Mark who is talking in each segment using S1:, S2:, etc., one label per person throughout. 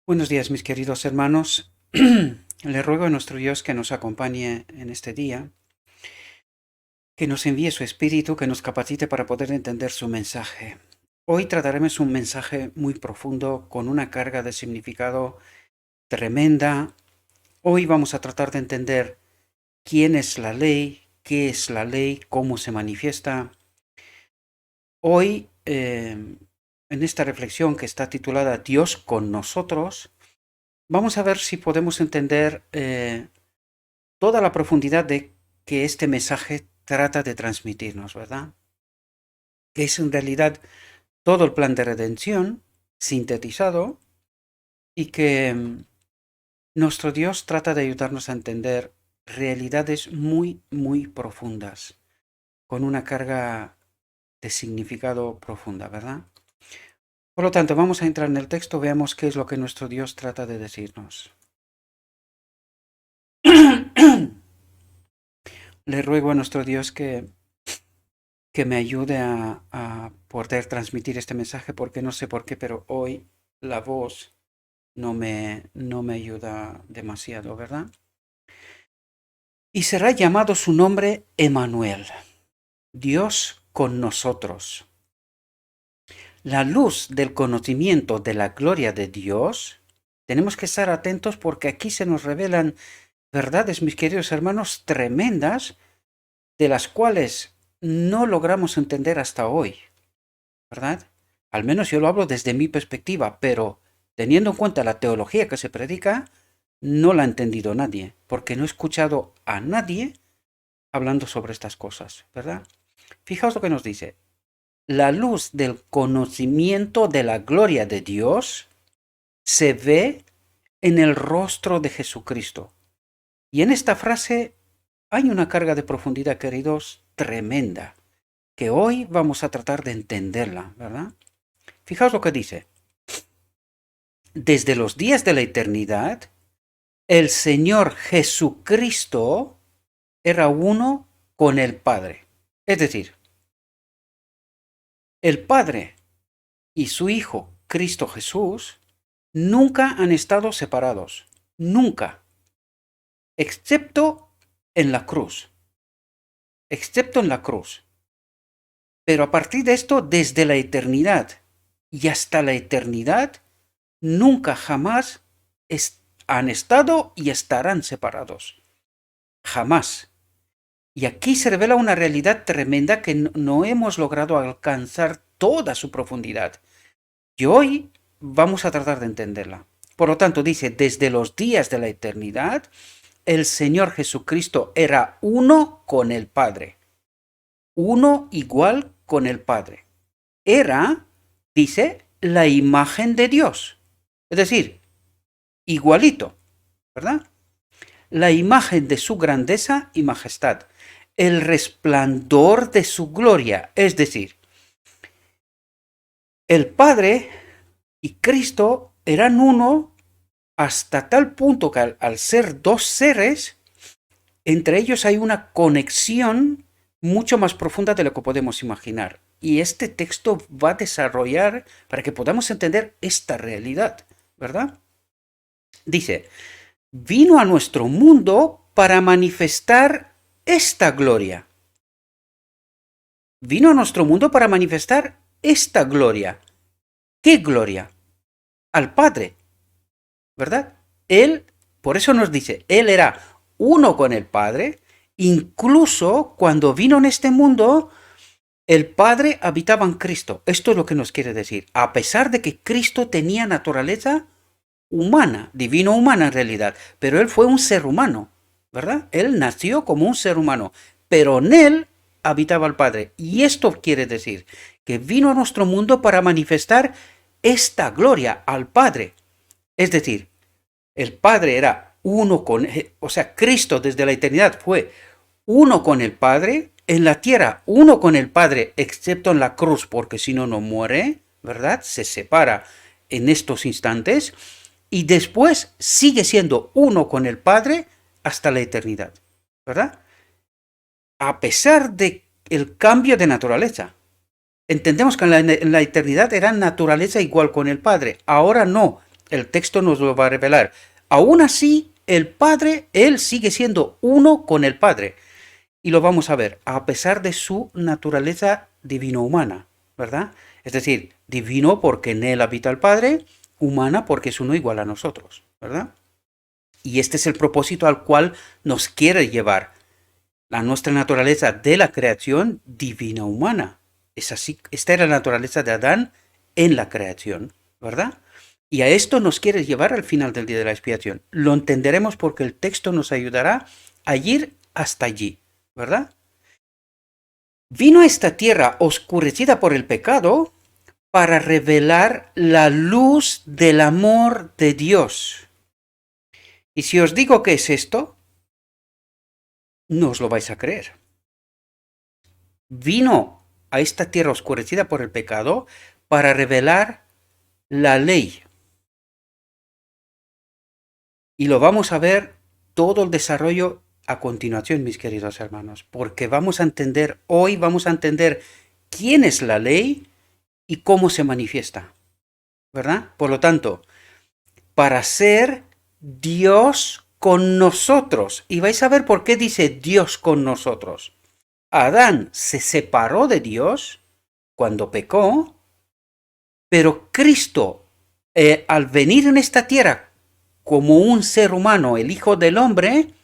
S1: Buenos días, mis queridos hermanos. Le ruego a nuestro Dios que nos acompañe en este día, que nos envíe su Espíritu, que nos capacite para poder entender su mensaje. Hoy trataremos un mensaje muy profundo, con una carga de significado tremenda. Hoy vamos a tratar de entender quién es la ley, qué es la ley, cómo se manifiesta. Hoy, en esta reflexión que está titulada Dios con nosotros, vamos a ver si podemos entender toda la profundidad de que este mensaje trata de transmitirnos, ¿verdad? Que es en realidad todo el plan de redención sintetizado y que nuestro Dios trata de ayudarnos a entender realidades muy, muy profundas, con una carga de significado profunda, ¿verdad? Por lo tanto, vamos a entrar en el texto, veamos qué es lo que nuestro Dios trata de decirnos. Le ruego a nuestro Dios que me ayude a poder transmitir este mensaje, porque no sé por qué, pero hoy la voz no me ayuda demasiado, ¿verdad? Y será llamado su nombre Emmanuel, Dios con nosotros. La luz del conocimiento de la gloria de Dios, tenemos que estar atentos porque aquí se nos revelan verdades, mis queridos hermanos, tremendas, de las cuales no logramos entender hasta hoy, ¿verdad? Al menos yo lo hablo desde mi perspectiva, pero teniendo en cuenta la teología que se predica, no la ha entendido nadie, porque no he escuchado a nadie hablando sobre estas cosas, ¿verdad? Fijaos lo que nos dice. La luz del conocimiento de la gloria de Dios se ve en el rostro de Jesucristo. Y en esta frase hay una carga de profundidad, queridos, tremenda, que hoy vamos a tratar de entenderla, ¿verdad? Fijaos lo que dice. Desde los días de la eternidad, el Señor Jesucristo era uno con el Padre. Es decir, el Padre y su Hijo, Cristo Jesús, nunca han estado separados. Nunca. Excepto en la cruz. Excepto en la cruz. Pero a partir de esto, desde la eternidad y hasta la eternidad, nunca jamás han estado y estarán separados. Jamás. Y aquí se revela una realidad tremenda que no hemos logrado alcanzar toda su profundidad. Y hoy vamos a tratar de entenderla. Por lo tanto, dice, desde los días de la eternidad, el Señor Jesucristo era uno con el Padre. Uno igual con el Padre. Era, dice, la imagen de Dios. Es decir, igualito, ¿verdad? La imagen de su grandeza y majestad, el resplandor de su gloria, es decir, el Padre y Cristo eran uno hasta tal punto que al ser dos seres, entre ellos hay una conexión mucho más profunda de lo que podemos imaginar. Y este texto va a desarrollar para que podamos entender esta realidad, ¿verdad? Dice, vino a nuestro mundo para manifestar esta gloria. Vino a nuestro mundo para manifestar esta gloria. ¿Qué gloria? Al Padre, ¿verdad? Él, por eso nos dice, Él era uno con el Padre, incluso cuando vino en este mundo, el Padre habitaba en Cristo. Esto es lo que nos quiere decir. A pesar de que Cristo tenía naturaleza humana, divino humana en realidad, pero Él fue un ser humano, ¿verdad? Él nació como un ser humano, pero en Él habitaba el Padre. Y esto quiere decir que vino a nuestro mundo para manifestar esta gloria al Padre. Es decir, el Padre era uno con, o sea, Cristo desde la eternidad fue uno con el Padre, en la tierra uno con el Padre, excepto en la cruz, porque si no, no muere, ¿verdad? Se separa en estos instantes, y después sigue siendo uno con el Padre hasta la eternidad, ¿verdad? A pesar de el cambio de naturaleza. Entendemos que en la eternidad era naturaleza igual con el Padre, ahora no. El texto nos lo va a revelar. Aún así, el Padre, Él sigue siendo uno con el Padre. Y lo vamos a ver, a pesar de su naturaleza divino-humana, ¿verdad? Es decir, divino porque en Él habita el Padre, humana porque es uno igual a nosotros, ¿verdad? Y este es el propósito al cual nos quiere llevar la nuestra naturaleza de la creación divina humana. Es así, esta era la naturaleza de Adán en la creación, ¿verdad? Y a esto nos quiere llevar al final del día de la expiación. Lo entenderemos porque el texto nos ayudará a ir hasta allí, ¿verdad? Vino a esta tierra oscurecida por el pecado para revelar la luz del amor de Dios. Y si os digo qué es esto, no os lo vais a creer. Vino a esta tierra oscurecida por el pecado para revelar la ley. Y lo vamos a ver todo el desarrollo a continuación, mis queridos hermanos, porque vamos a entender, hoy vamos a entender quién es la ley y cómo se manifiesta, ¿verdad? Por lo tanto, para ser Dios con nosotros. Y vais a ver por qué dice Dios con nosotros. Adán se separó de Dios cuando pecó, pero Cristo, al venir en esta tierra como un ser humano, el Hijo del Hombre,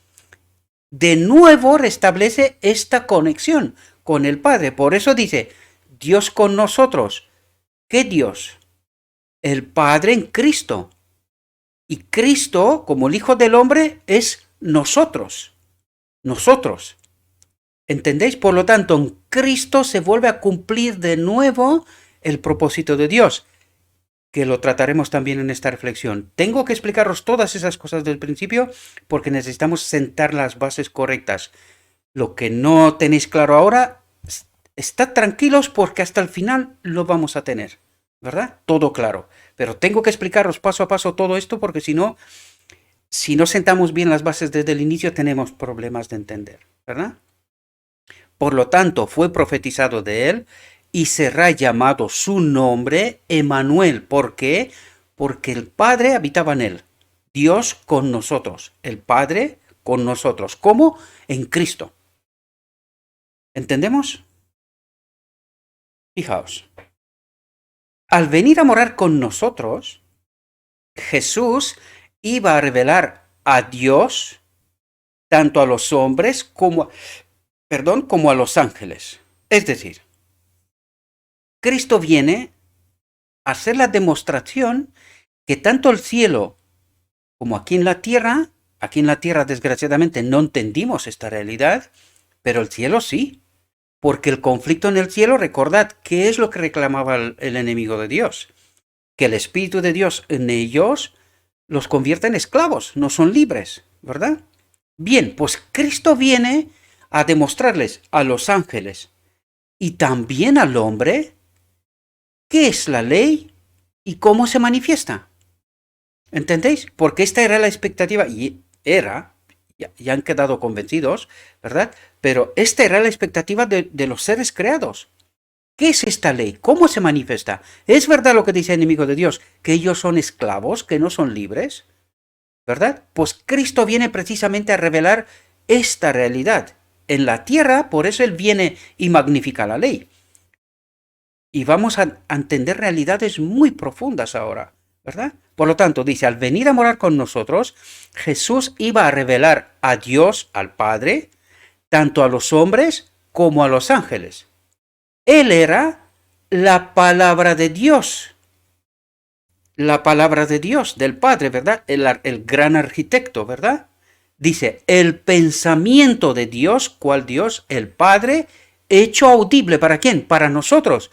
S1: de nuevo restablece esta conexión con el Padre. Por eso dice, Dios con nosotros. ¿Qué Dios? El Padre en Cristo. Y Cristo, como el Hijo del Hombre, es nosotros. Nosotros. ¿Entendéis? Por lo tanto, en Cristo se vuelve a cumplir de nuevo el propósito de Dios, que lo trataremos también en esta reflexión. Tengo que explicaros todas esas cosas del principio porque necesitamos sentar las bases correctas. Lo que no tenéis claro ahora, estad tranquilos porque hasta el final lo vamos a tener, ¿verdad? Todo claro. Pero tengo que explicaros paso a paso todo esto porque si no sentamos bien las bases desde el inicio tenemos problemas de entender, ¿verdad? Por lo tanto, fue profetizado de él y será llamado su nombre Emmanuel. ¿Por qué? Porque el Padre habitaba en él. Dios con nosotros. El Padre con nosotros. ¿Cómo? En Cristo. ¿Entendemos? Fijaos. Al venir a morar con nosotros, Jesús iba a revelar a Dios tanto a los hombres como a los ángeles. Es decir, Cristo viene a hacer la demostración que tanto el cielo como aquí en la tierra desgraciadamente no entendimos esta realidad, pero el cielo sí, porque el conflicto en el cielo, recordad, ¿qué es lo que reclamaba el enemigo de Dios? Que el Espíritu de Dios en ellos los convierte en esclavos, no son libres, ¿verdad? Bien, pues Cristo viene a demostrarles a los ángeles y también al hombre qué es la ley y cómo se manifiesta. ¿Entendéis? Porque esta era la expectativa, y ya han quedado convencidos, ¿verdad? Pero esta era la expectativa de los seres creados. ¿Qué es esta ley? ¿Cómo se manifiesta? ¿Es verdad lo que dice el enemigo de Dios? ¿Que ellos son esclavos, que no son libres? ¿Verdad? Pues Cristo viene precisamente a revelar esta realidad. En la tierra, por eso Él viene y magnifica la ley. Y vamos a entender realidades muy profundas ahora, ¿verdad? Por lo tanto, dice, al venir a morar con nosotros, Jesús iba a revelar a Dios, al Padre, tanto a los hombres como a los ángeles. Él era la palabra de Dios. La palabra de Dios, del Padre, ¿verdad? El gran arquitecto, ¿verdad? Dice, el pensamiento de Dios, ¿cuál Dios? El Padre, hecho audible. ¿Para quién? Para nosotros.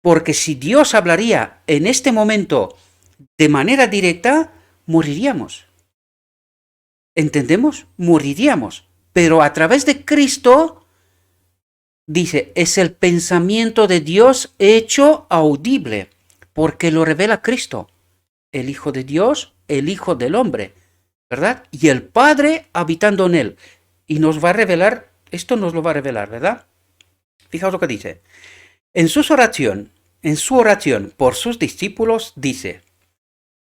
S1: Porque si Dios hablaría en este momento de manera directa, moriríamos. ¿Entendemos? Moriríamos. Pero a través de Cristo, dice, es el pensamiento de Dios hecho audible, porque lo revela Cristo, el Hijo de Dios, el Hijo del Hombre, ¿verdad? Y el Padre habitando en él. Y nos va a revelar, esto nos lo va a revelar, ¿verdad? Fijaos lo que dice. En su oración por sus discípulos dice,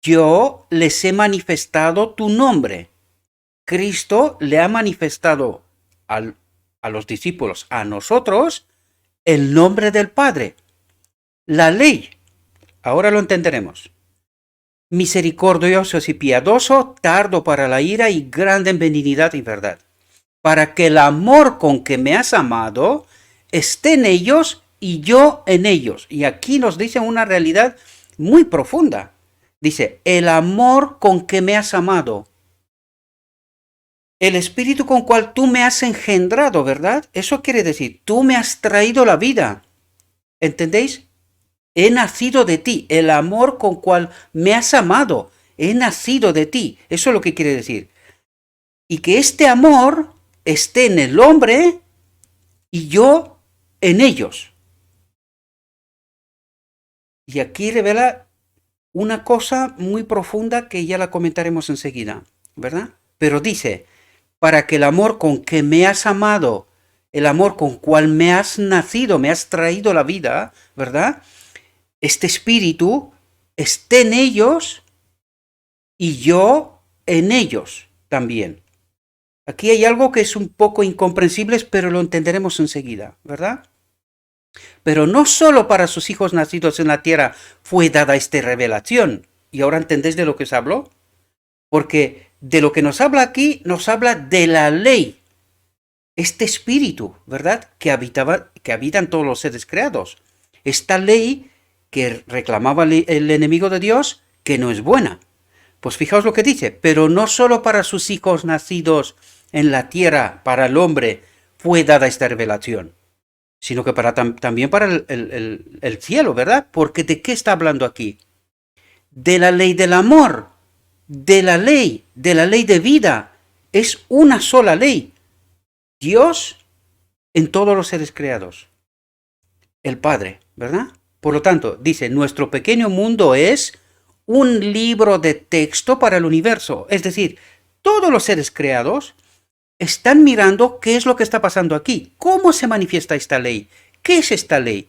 S1: yo les he manifestado tu nombre. Cristo le ha manifestado a los discípulos, a nosotros, el nombre del Padre. La ley, ahora lo entenderemos. Misericordioso y piadoso, tardo para la ira y grande en benignidad y verdad, para que el amor con que me has amado esté en ellos y yo en ellos. Y aquí nos dice una realidad muy profunda. Dice, el amor con que me has amado. El espíritu con cual tú me has engendrado, ¿verdad? Eso quiere decir, tú me has traído la vida. ¿Entendéis? He nacido de ti. El amor con cual me has amado. He nacido de ti. Eso es lo que quiere decir. Y que este amor esté en el hombre y yo en ellos. Y aquí revela una cosa muy profunda que ya la comentaremos enseguida, ¿verdad? Pero dice, para que el amor con que me has amado, el amor con cual me has nacido, me has traído la vida, ¿verdad? Este espíritu esté en ellos y yo en ellos también. Aquí hay algo que es un poco incomprensible, pero lo entenderemos enseguida, ¿verdad? Pero no solo para sus hijos nacidos en la tierra fue dada esta revelación. ¿Y ahora entendéis de lo que os hablo? Porque de lo que nos habla aquí, nos habla de la ley. Este espíritu, ¿verdad? Que habita en todos los seres creados. Esta ley que reclamaba el enemigo de Dios, que no es buena. Pues fijaos lo que dice, pero no solo para sus hijos nacidos en la tierra, para el hombre, fue dada esta revelación, sino que también para el cielo, ¿verdad? Porque ¿de qué está hablando aquí? De la ley del amor, de la ley de vida. Es una sola ley. Dios en todos los seres creados. El Padre, ¿verdad? Por lo tanto, dice, nuestro pequeño mundo es un libro de texto para el universo. Es decir, todos los seres creados están mirando qué es lo que está pasando aquí. ¿Cómo se manifiesta esta ley? ¿Qué es esta ley?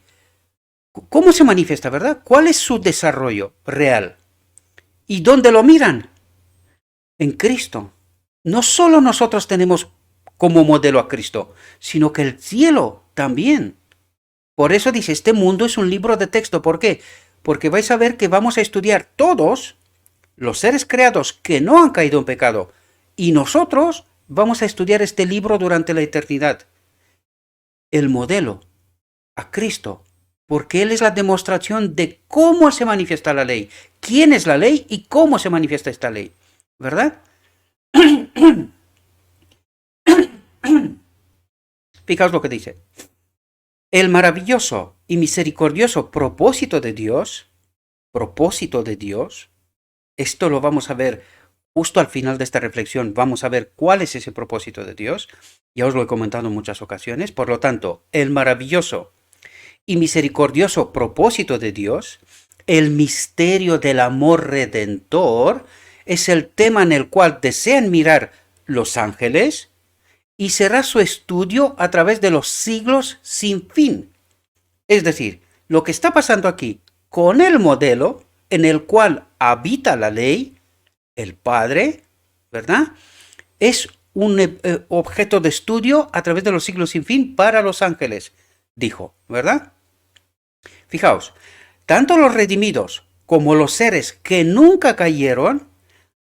S1: ¿Cómo se manifiesta, verdad? ¿Cuál es su desarrollo real? ¿Y dónde lo miran? En Cristo. No solo nosotros tenemos como modelo a Cristo, sino que el cielo también. Por eso dice, este mundo es un libro de texto. ¿Por qué? Porque vais a ver que vamos a estudiar todos los seres creados que no han caído en pecado. Y nosotros vamos a estudiar este libro durante la eternidad. El modelo a Cristo. Porque Él es la demostración de cómo se manifiesta la ley. ¿Quién es la ley y cómo se manifiesta esta ley? ¿Verdad? Fijaos lo que dice. El maravilloso y misericordioso propósito de Dios, esto lo vamos a ver justo al final de esta reflexión, vamos a ver cuál es ese propósito de Dios, ya os lo he comentado en muchas ocasiones, por lo tanto, el maravilloso y misericordioso propósito de Dios, el misterio del amor redentor, es el tema en el cual desean mirar los ángeles, y será su estudio a través de los siglos sin fin. Es decir, lo que está pasando aquí con el modelo en el cual habita la ley, el Padre, ¿verdad? Es un objeto de estudio a través de los siglos sin fin para los ángeles, dijo, ¿verdad? Fijaos, tanto los redimidos como los seres que nunca cayeron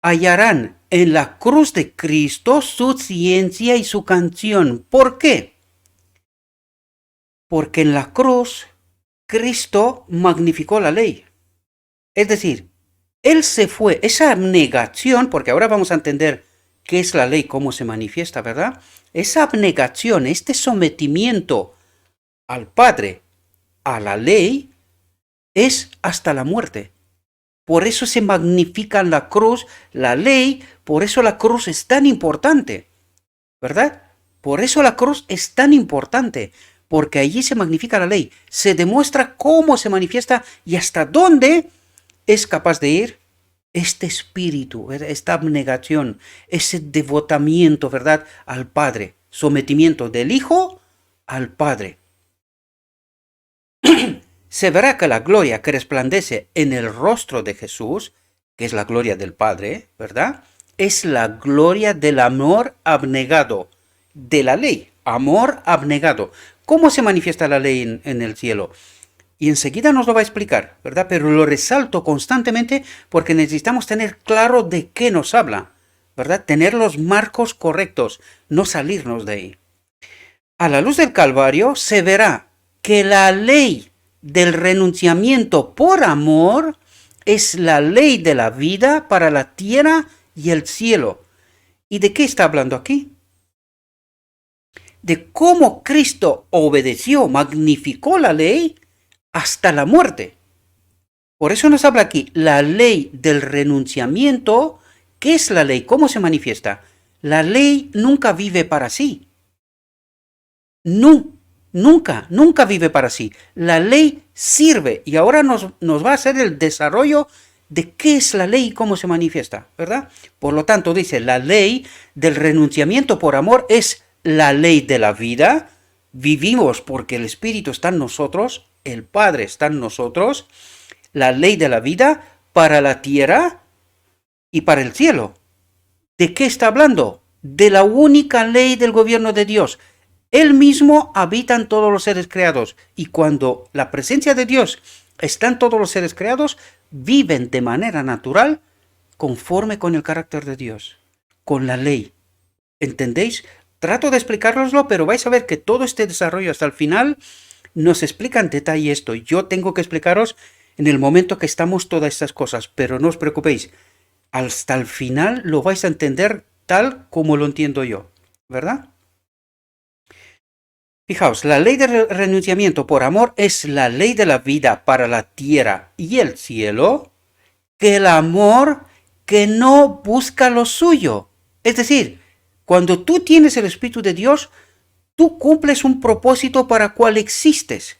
S1: hallarán en la cruz de Cristo su ciencia y su canción. ¿Por qué? Porque en la cruz Cristo magnificó la ley. Es decir, Él se fue, esa abnegación, porque ahora vamos a entender qué es la ley, cómo se manifiesta, ¿verdad? Esa abnegación, este sometimiento al Padre, a la ley, es hasta la muerte. Por eso se magnifica en la cruz la ley, por eso la cruz es tan importante, ¿verdad? Por eso la cruz es tan importante, porque allí se magnifica la ley, se demuestra cómo se manifiesta y hasta dónde es capaz de ir este espíritu, esta abnegación, ese devotamiento, ¿verdad?, al Padre, sometimiento del Hijo al Padre. Se verá que la gloria que resplandece en el rostro de Jesús, que es la gloria del Padre, ¿verdad? Es la gloria del amor abnegado, de la ley, amor abnegado. ¿Cómo se manifiesta la ley en el cielo? Y enseguida nos lo va a explicar, ¿verdad? Pero lo resalto constantemente porque necesitamos tener claro de qué nos habla, ¿verdad? Tener los marcos correctos, no salirnos de ahí. A la luz del Calvario se verá que la ley del renunciamiento por amor es la ley de la vida para la tierra y el cielo. ¿Y de qué está hablando aquí? De cómo Cristo obedeció, magnificó la ley hasta la muerte. Por eso nos habla aquí la ley del renunciamiento. ¿Qué es la ley? ¿Cómo se manifiesta? La ley nunca vive para sí. No, nunca vive para sí. La ley sirve y ahora nos va a hacer el desarrollo de qué es la ley y cómo se manifiesta, ¿verdad? Por lo tanto, dice, la ley del renunciamiento por amor es la ley de la vida. Vivimos porque el Espíritu está en nosotros, el Padre está en nosotros. La ley de la vida para la tierra y para el cielo. ¿De qué está hablando? De la única ley del gobierno de Dios. Él mismo habita en todos los seres creados y cuando la presencia de Dios está en todos los seres creados, viven de manera natural conforme con el carácter de Dios, con la ley. ¿Entendéis? Trato de explicároslo, pero vais a ver que todo este desarrollo hasta el final nos explica en detalle esto. Yo tengo que explicaros en el momento que estamos todas estas cosas, pero no os preocupéis. Hasta el final lo vais a entender tal como lo entiendo yo, ¿verdad? Fijaos, la ley de renunciamiento por amor es la ley de la vida para la tierra y el cielo, que el amor que no busca lo suyo. Es decir, cuando tú tienes el Espíritu de Dios, tú cumples un propósito para cual existes.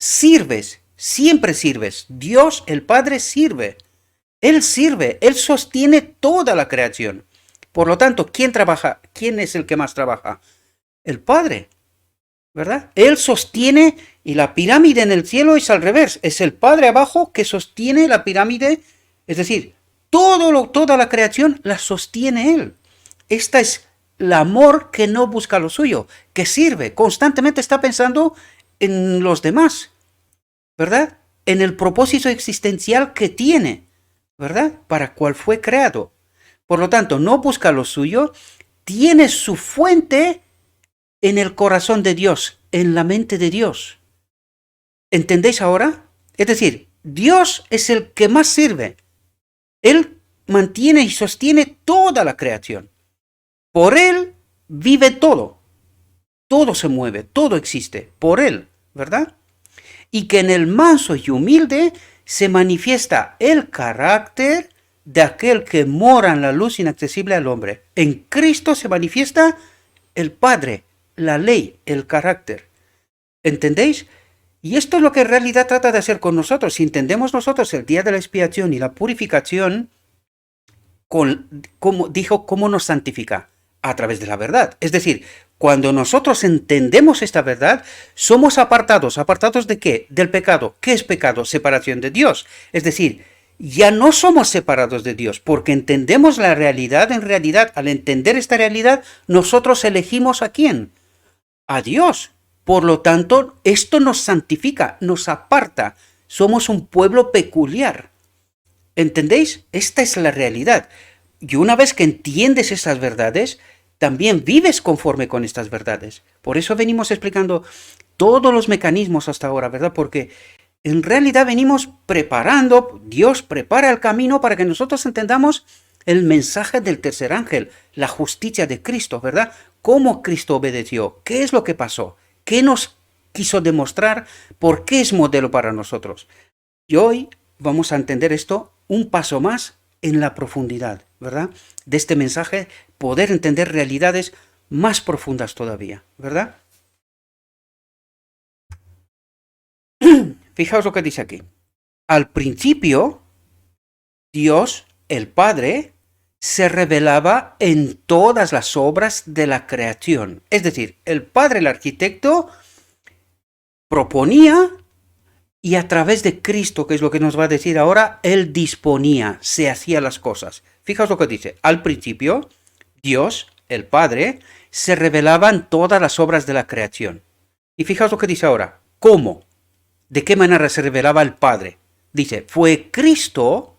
S1: Sirves, siempre sirves. Dios, el Padre, sirve. Él sirve, Él sostiene toda la creación. Por lo tanto, ¿quién trabaja? ¿Quién es el que más trabaja? El Padre. ¿Verdad? Él sostiene y la pirámide en el cielo es al revés. Es el Padre abajo que sostiene la pirámide. Es decir, toda la creación la sostiene Él. Esta es el amor que no busca lo suyo, que sirve. Constantemente está pensando en los demás. ¿Verdad? En el propósito existencial que tiene. ¿Verdad? Para cual fue creado. Por lo tanto, no busca lo suyo. Tiene su fuente en el corazón de Dios, en la mente de Dios. ¿Entendéis ahora? Es decir, Dios es el que más sirve. Él mantiene y sostiene toda la creación. Por Él vive todo. Todo se mueve, todo existe. Por Él, ¿verdad? Y que en el manso y humilde se manifiesta el carácter de aquel que mora en la luz inaccesible al hombre. En Cristo se manifiesta el Padre, la ley, el carácter. ¿Entendéis? Y esto es lo que en realidad trata de hacer con nosotros. Si entendemos nosotros el día de la expiación y la purificación, ¿cómo nos santifica? A través de la verdad. Es decir, cuando nosotros entendemos esta verdad, somos apartados. ¿Apartados de qué? Del pecado. ¿Qué es pecado? Separación de Dios. Es decir, ya no somos separados de Dios, porque entendemos la realidad. En realidad, al entender esta realidad, nosotros elegimos ¿a quién? A Dios. Por lo tanto, esto nos santifica, nos aparta. Somos un pueblo peculiar. ¿Entendéis? Esta es la realidad. Y una vez que entiendes estas verdades, también vives conforme con estas verdades. Por eso venimos explicando todos los mecanismos hasta ahora, ¿verdad? Porque en realidad venimos preparando, Dios prepara el camino para que nosotros entendamos el mensaje del tercer ángel, la justicia de Cristo, ¿verdad? ¿Cómo Cristo obedeció? ¿Qué es lo que pasó? ¿Qué nos quiso demostrar? ¿Por qué es modelo para nosotros? Y hoy vamos a entender esto un paso más en la profundidad, ¿verdad? De este mensaje, poder entender realidades más profundas todavía, ¿verdad? Fijaos lo que dice aquí. Al principio, Dios, el Padre, se revelaba en todas las obras de la creación. Es decir, el Padre, el arquitecto, proponía Y a través de Cristo, que es lo que nos va a decir ahora, Él disponía, se hacía las cosas. Fijaos lo que dice. Al principio, Dios, el Padre, se revelaban todas las obras de la creación. Y fijaos lo que dice ahora. ¿Cómo? ¿De qué manera se revelaba el Padre? Dice, fue Cristo,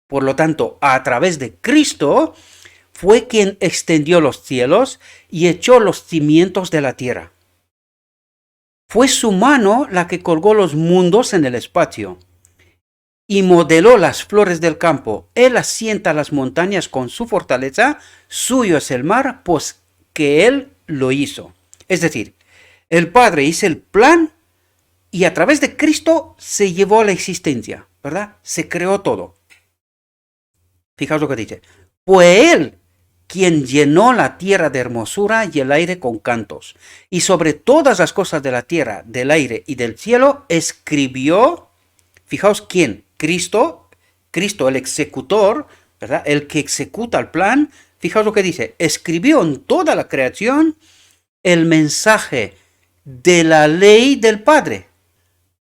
S1: por lo tanto, a través de Cristo, fue quien extendió los cielos y echó los cimientos de la tierra. Fue su mano la que colgó los mundos en el espacio y modeló las flores del campo. Él asienta las montañas con su fortaleza, suyo es el mar, pues que Él lo hizo. Es decir, el Padre hizo el plan y a través de Cristo se llevó a la existencia, ¿verdad? Se creó todo. Fijaos lo que dice. Fue Él quien llenó la tierra de hermosura y el aire con cantos. Y sobre todas las cosas de la tierra, del aire y del cielo, escribió, fijaos quién, Cristo, el ejecutor, ¿verdad? El que ejecuta el plan. Fijaos lo que dice, escribió en toda la creación el mensaje de la ley del Padre.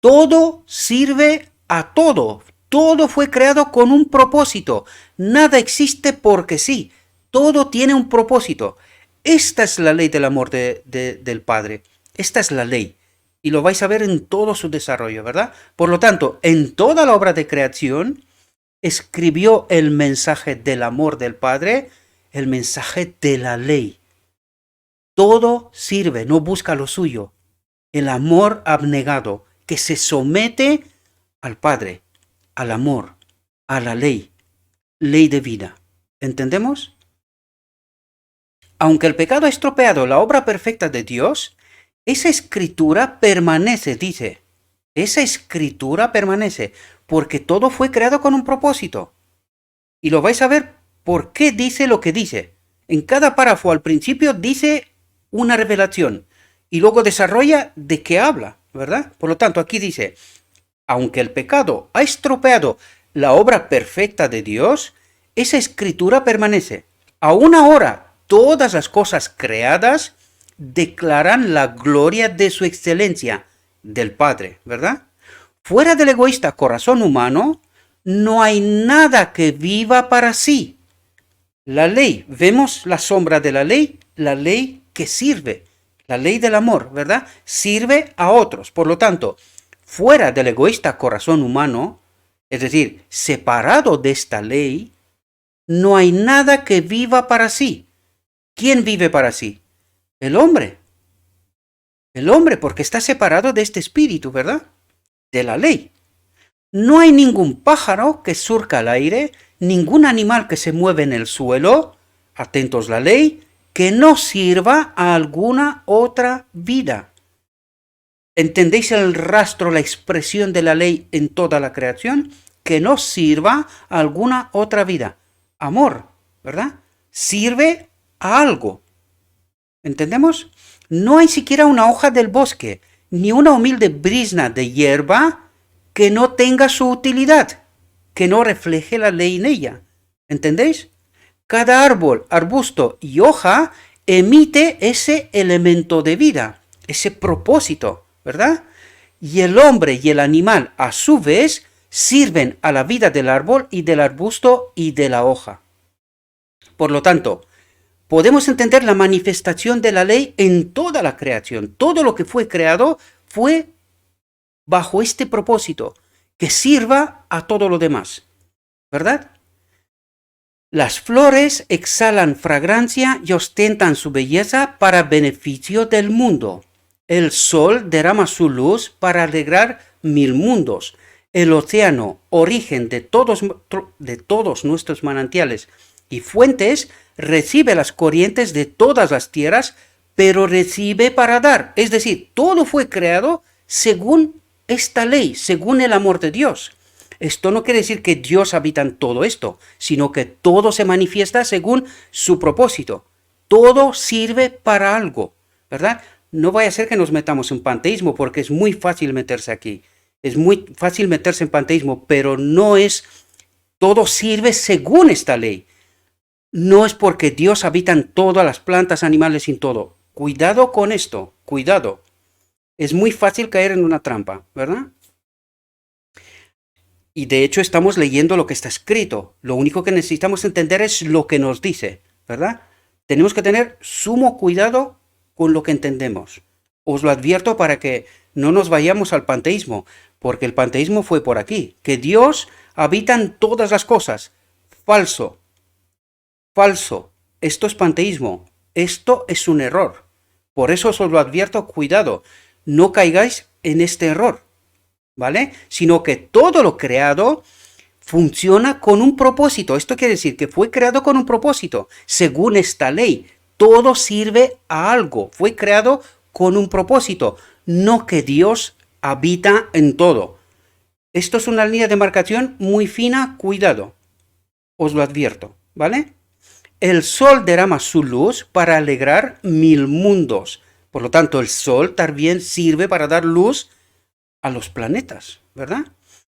S1: Todo sirve a todo. Todo fue creado con un propósito. Nada existe porque sí. Todo tiene un propósito. Esta es la ley del amor del Padre. Esta es la ley. Y lo vais a ver en todo su desarrollo, ¿verdad? Por lo tanto, en toda la obra de creación, escribió el mensaje del amor del Padre, el mensaje de la ley. Todo sirve, no busca lo suyo. El amor abnegado, que se somete al Padre, al amor, a la ley de vida. ¿Entendemos? Aunque el pecado ha estropeado la obra perfecta de Dios, esa escritura permanece, dice. Esa escritura permanece, porque todo fue creado con un propósito. Y lo vais a ver por qué dice lo que dice. En cada párrafo al principio dice una revelación y luego desarrolla de qué habla, ¿verdad? Por lo tanto, aquí dice, aunque el pecado ha estropeado la obra perfecta de Dios, esa escritura permanece. Aún ahora, todas las cosas creadas declaran la gloria de su excelencia, del Padre, ¿verdad? Fuera del egoísta corazón humano, no hay nada que viva para sí. La ley, vemos la sombra de la ley que sirve, la ley del amor, ¿verdad? Sirve a otros. Por lo tanto, fuera del egoísta corazón humano, es decir, separado de esta ley, no hay nada que viva para sí. ¿Quién vive para sí? El hombre. El hombre, porque está separado de este espíritu, ¿verdad? De la ley. No hay ningún pájaro que surca al aire, ningún animal que se mueve en el suelo, atentos la ley, que no sirva a alguna otra vida. ¿Entendéis el rastro, la expresión de la ley en toda la creación? Que no sirva a alguna otra vida. Amor, ¿verdad? Sirve a algo. ¿Entendemos? No hay siquiera una hoja del bosque, ni una humilde brizna de hierba que no tenga su utilidad, que no refleje la ley en ella. ¿Entendéis? Cada árbol, arbusto y hoja emite ese elemento de vida, ese propósito, ¿verdad? Y el hombre y el animal, a su vez, sirven a la vida del árbol y del arbusto y de la hoja. Por lo tanto, podemos entender la manifestación de la ley en toda la creación. Todo lo que fue creado fue bajo este propósito, que sirva a todo lo demás, ¿verdad? Las flores exhalan fragancia y ostentan su belleza para beneficio del mundo. El sol derrama su luz para alegrar 1000 mundos. El océano, origen de todos nuestros manantiales y fuentes, recibe las corrientes de todas las tierras, pero recibe para dar. Es decir, todo fue creado según esta ley, según el amor de Dios. Esto no quiere decir que Dios habita en todo esto, sino que todo se manifiesta según su propósito. Todo sirve para algo, ¿verdad? No vaya a ser que nos metamos en panteísmo, porque es muy fácil meterse aquí. Es muy fácil meterse en panteísmo, pero no es, todo sirve según esta ley. No es porque Dios habita en todas las plantas, animales y en todo. Cuidado con esto, cuidado. Es muy fácil caer en una trampa, ¿verdad? Y de hecho estamos leyendo lo que está escrito. Lo único que necesitamos entender es lo que nos dice, ¿verdad? Tenemos que tener sumo cuidado con lo que entendemos. Os lo advierto para que no nos vayamos al panteísmo, porque el panteísmo fue por aquí, que Dios habita en todas las cosas. Falso, falso. Esto es panteísmo. Esto es un error. Por eso os lo advierto, cuidado, no caigáis en este error, ¿vale? Sino que todo lo creado funciona con un propósito. Esto quiere decir que fue creado con un propósito, según esta ley. Todo sirve a algo, fue creado con un propósito, no que Dios habita en todo. Esto es una línea de marcación muy fina, cuidado, os lo advierto, ¿vale? El sol derrama su luz para alegrar 1000 mundos. Por lo tanto, el sol también sirve para dar luz a los planetas, ¿verdad?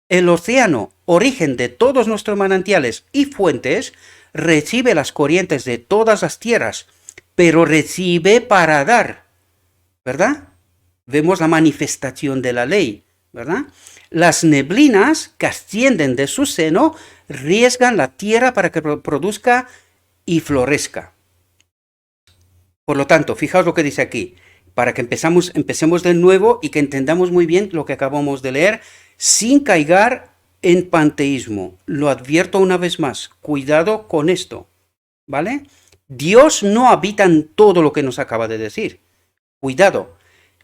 S1: El océano, origen de todos nuestros manantiales y fuentes, recibe las corrientes de todas las tierras, pero recibe para dar, ¿verdad? Vemos la manifestación de la ley, ¿verdad? Las neblinas que ascienden de su seno riesgan la tierra para que produzca y florezca. Por lo tanto, fijaos lo que dice aquí, para que empecemos de nuevo y que entendamos muy bien lo que acabamos de leer, sin caer en panteísmo. Lo advierto una vez más, cuidado con esto, ¿vale? Dios no habita en todo lo que nos acaba de decir. Cuidado.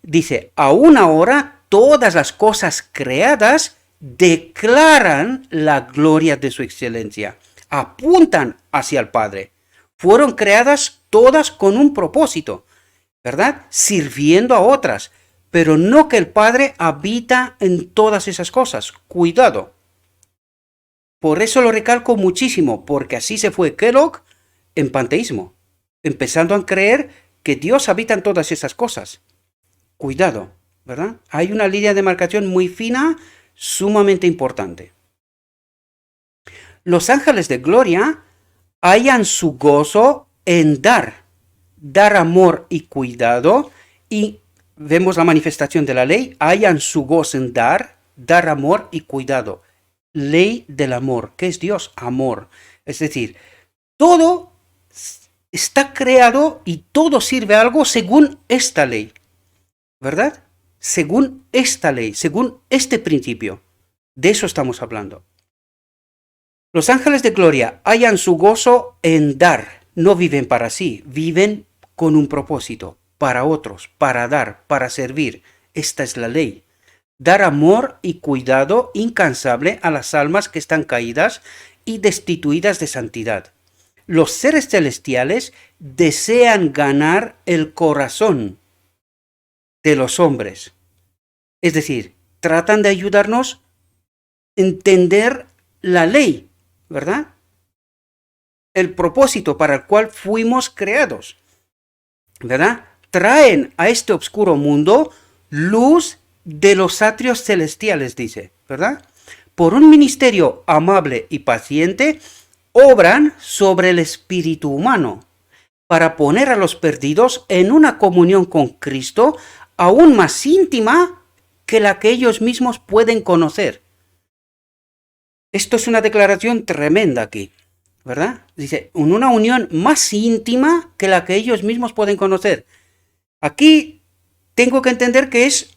S1: Dice, aún ahora todas las cosas creadas declaran la gloria de su excelencia, apuntan hacia el Padre. Fueron creadas todas con un propósito, ¿verdad? Sirviendo a otras, pero no que el Padre habita en todas esas cosas. Cuidado. Por eso lo recalco muchísimo, porque así se fue Kellogg en panteísmo, empezando a creer que Dios habita en todas esas cosas. Cuidado, ¿verdad? Hay una línea de marcación muy fina, sumamente importante. Los ángeles de gloria hallan su gozo en dar amor y cuidado, y vemos la manifestación de la ley, hallan su gozo en dar amor y cuidado. Ley del amor. ¿Qué es Dios? Amor. Es decir, todo está creado y todo sirve a algo según esta ley, ¿verdad? Según esta ley, según este principio. De eso estamos hablando. Los ángeles de gloria hallan su gozo en dar. No viven para sí, viven con un propósito, para otros, para dar, para servir. Esta es la ley. Dar amor y cuidado incansable a las almas que están caídas y destituidas de santidad. Los seres celestiales desean ganar el corazón de los hombres. Es decir, tratan de ayudarnos a entender la ley, ¿verdad? El propósito para el cual fuimos creados, ¿verdad? Traen a este oscuro mundo luz de los atrios celestiales, dice, ¿verdad? Por un ministerio amable y paciente, obran sobre el espíritu humano para poner a los perdidos en una comunión con Cristo aún más íntima que la que ellos mismos pueden conocer. Esto es una declaración tremenda aquí, ¿verdad? Dice, en una unión más íntima que la que ellos mismos pueden conocer. Aquí tengo que entender que es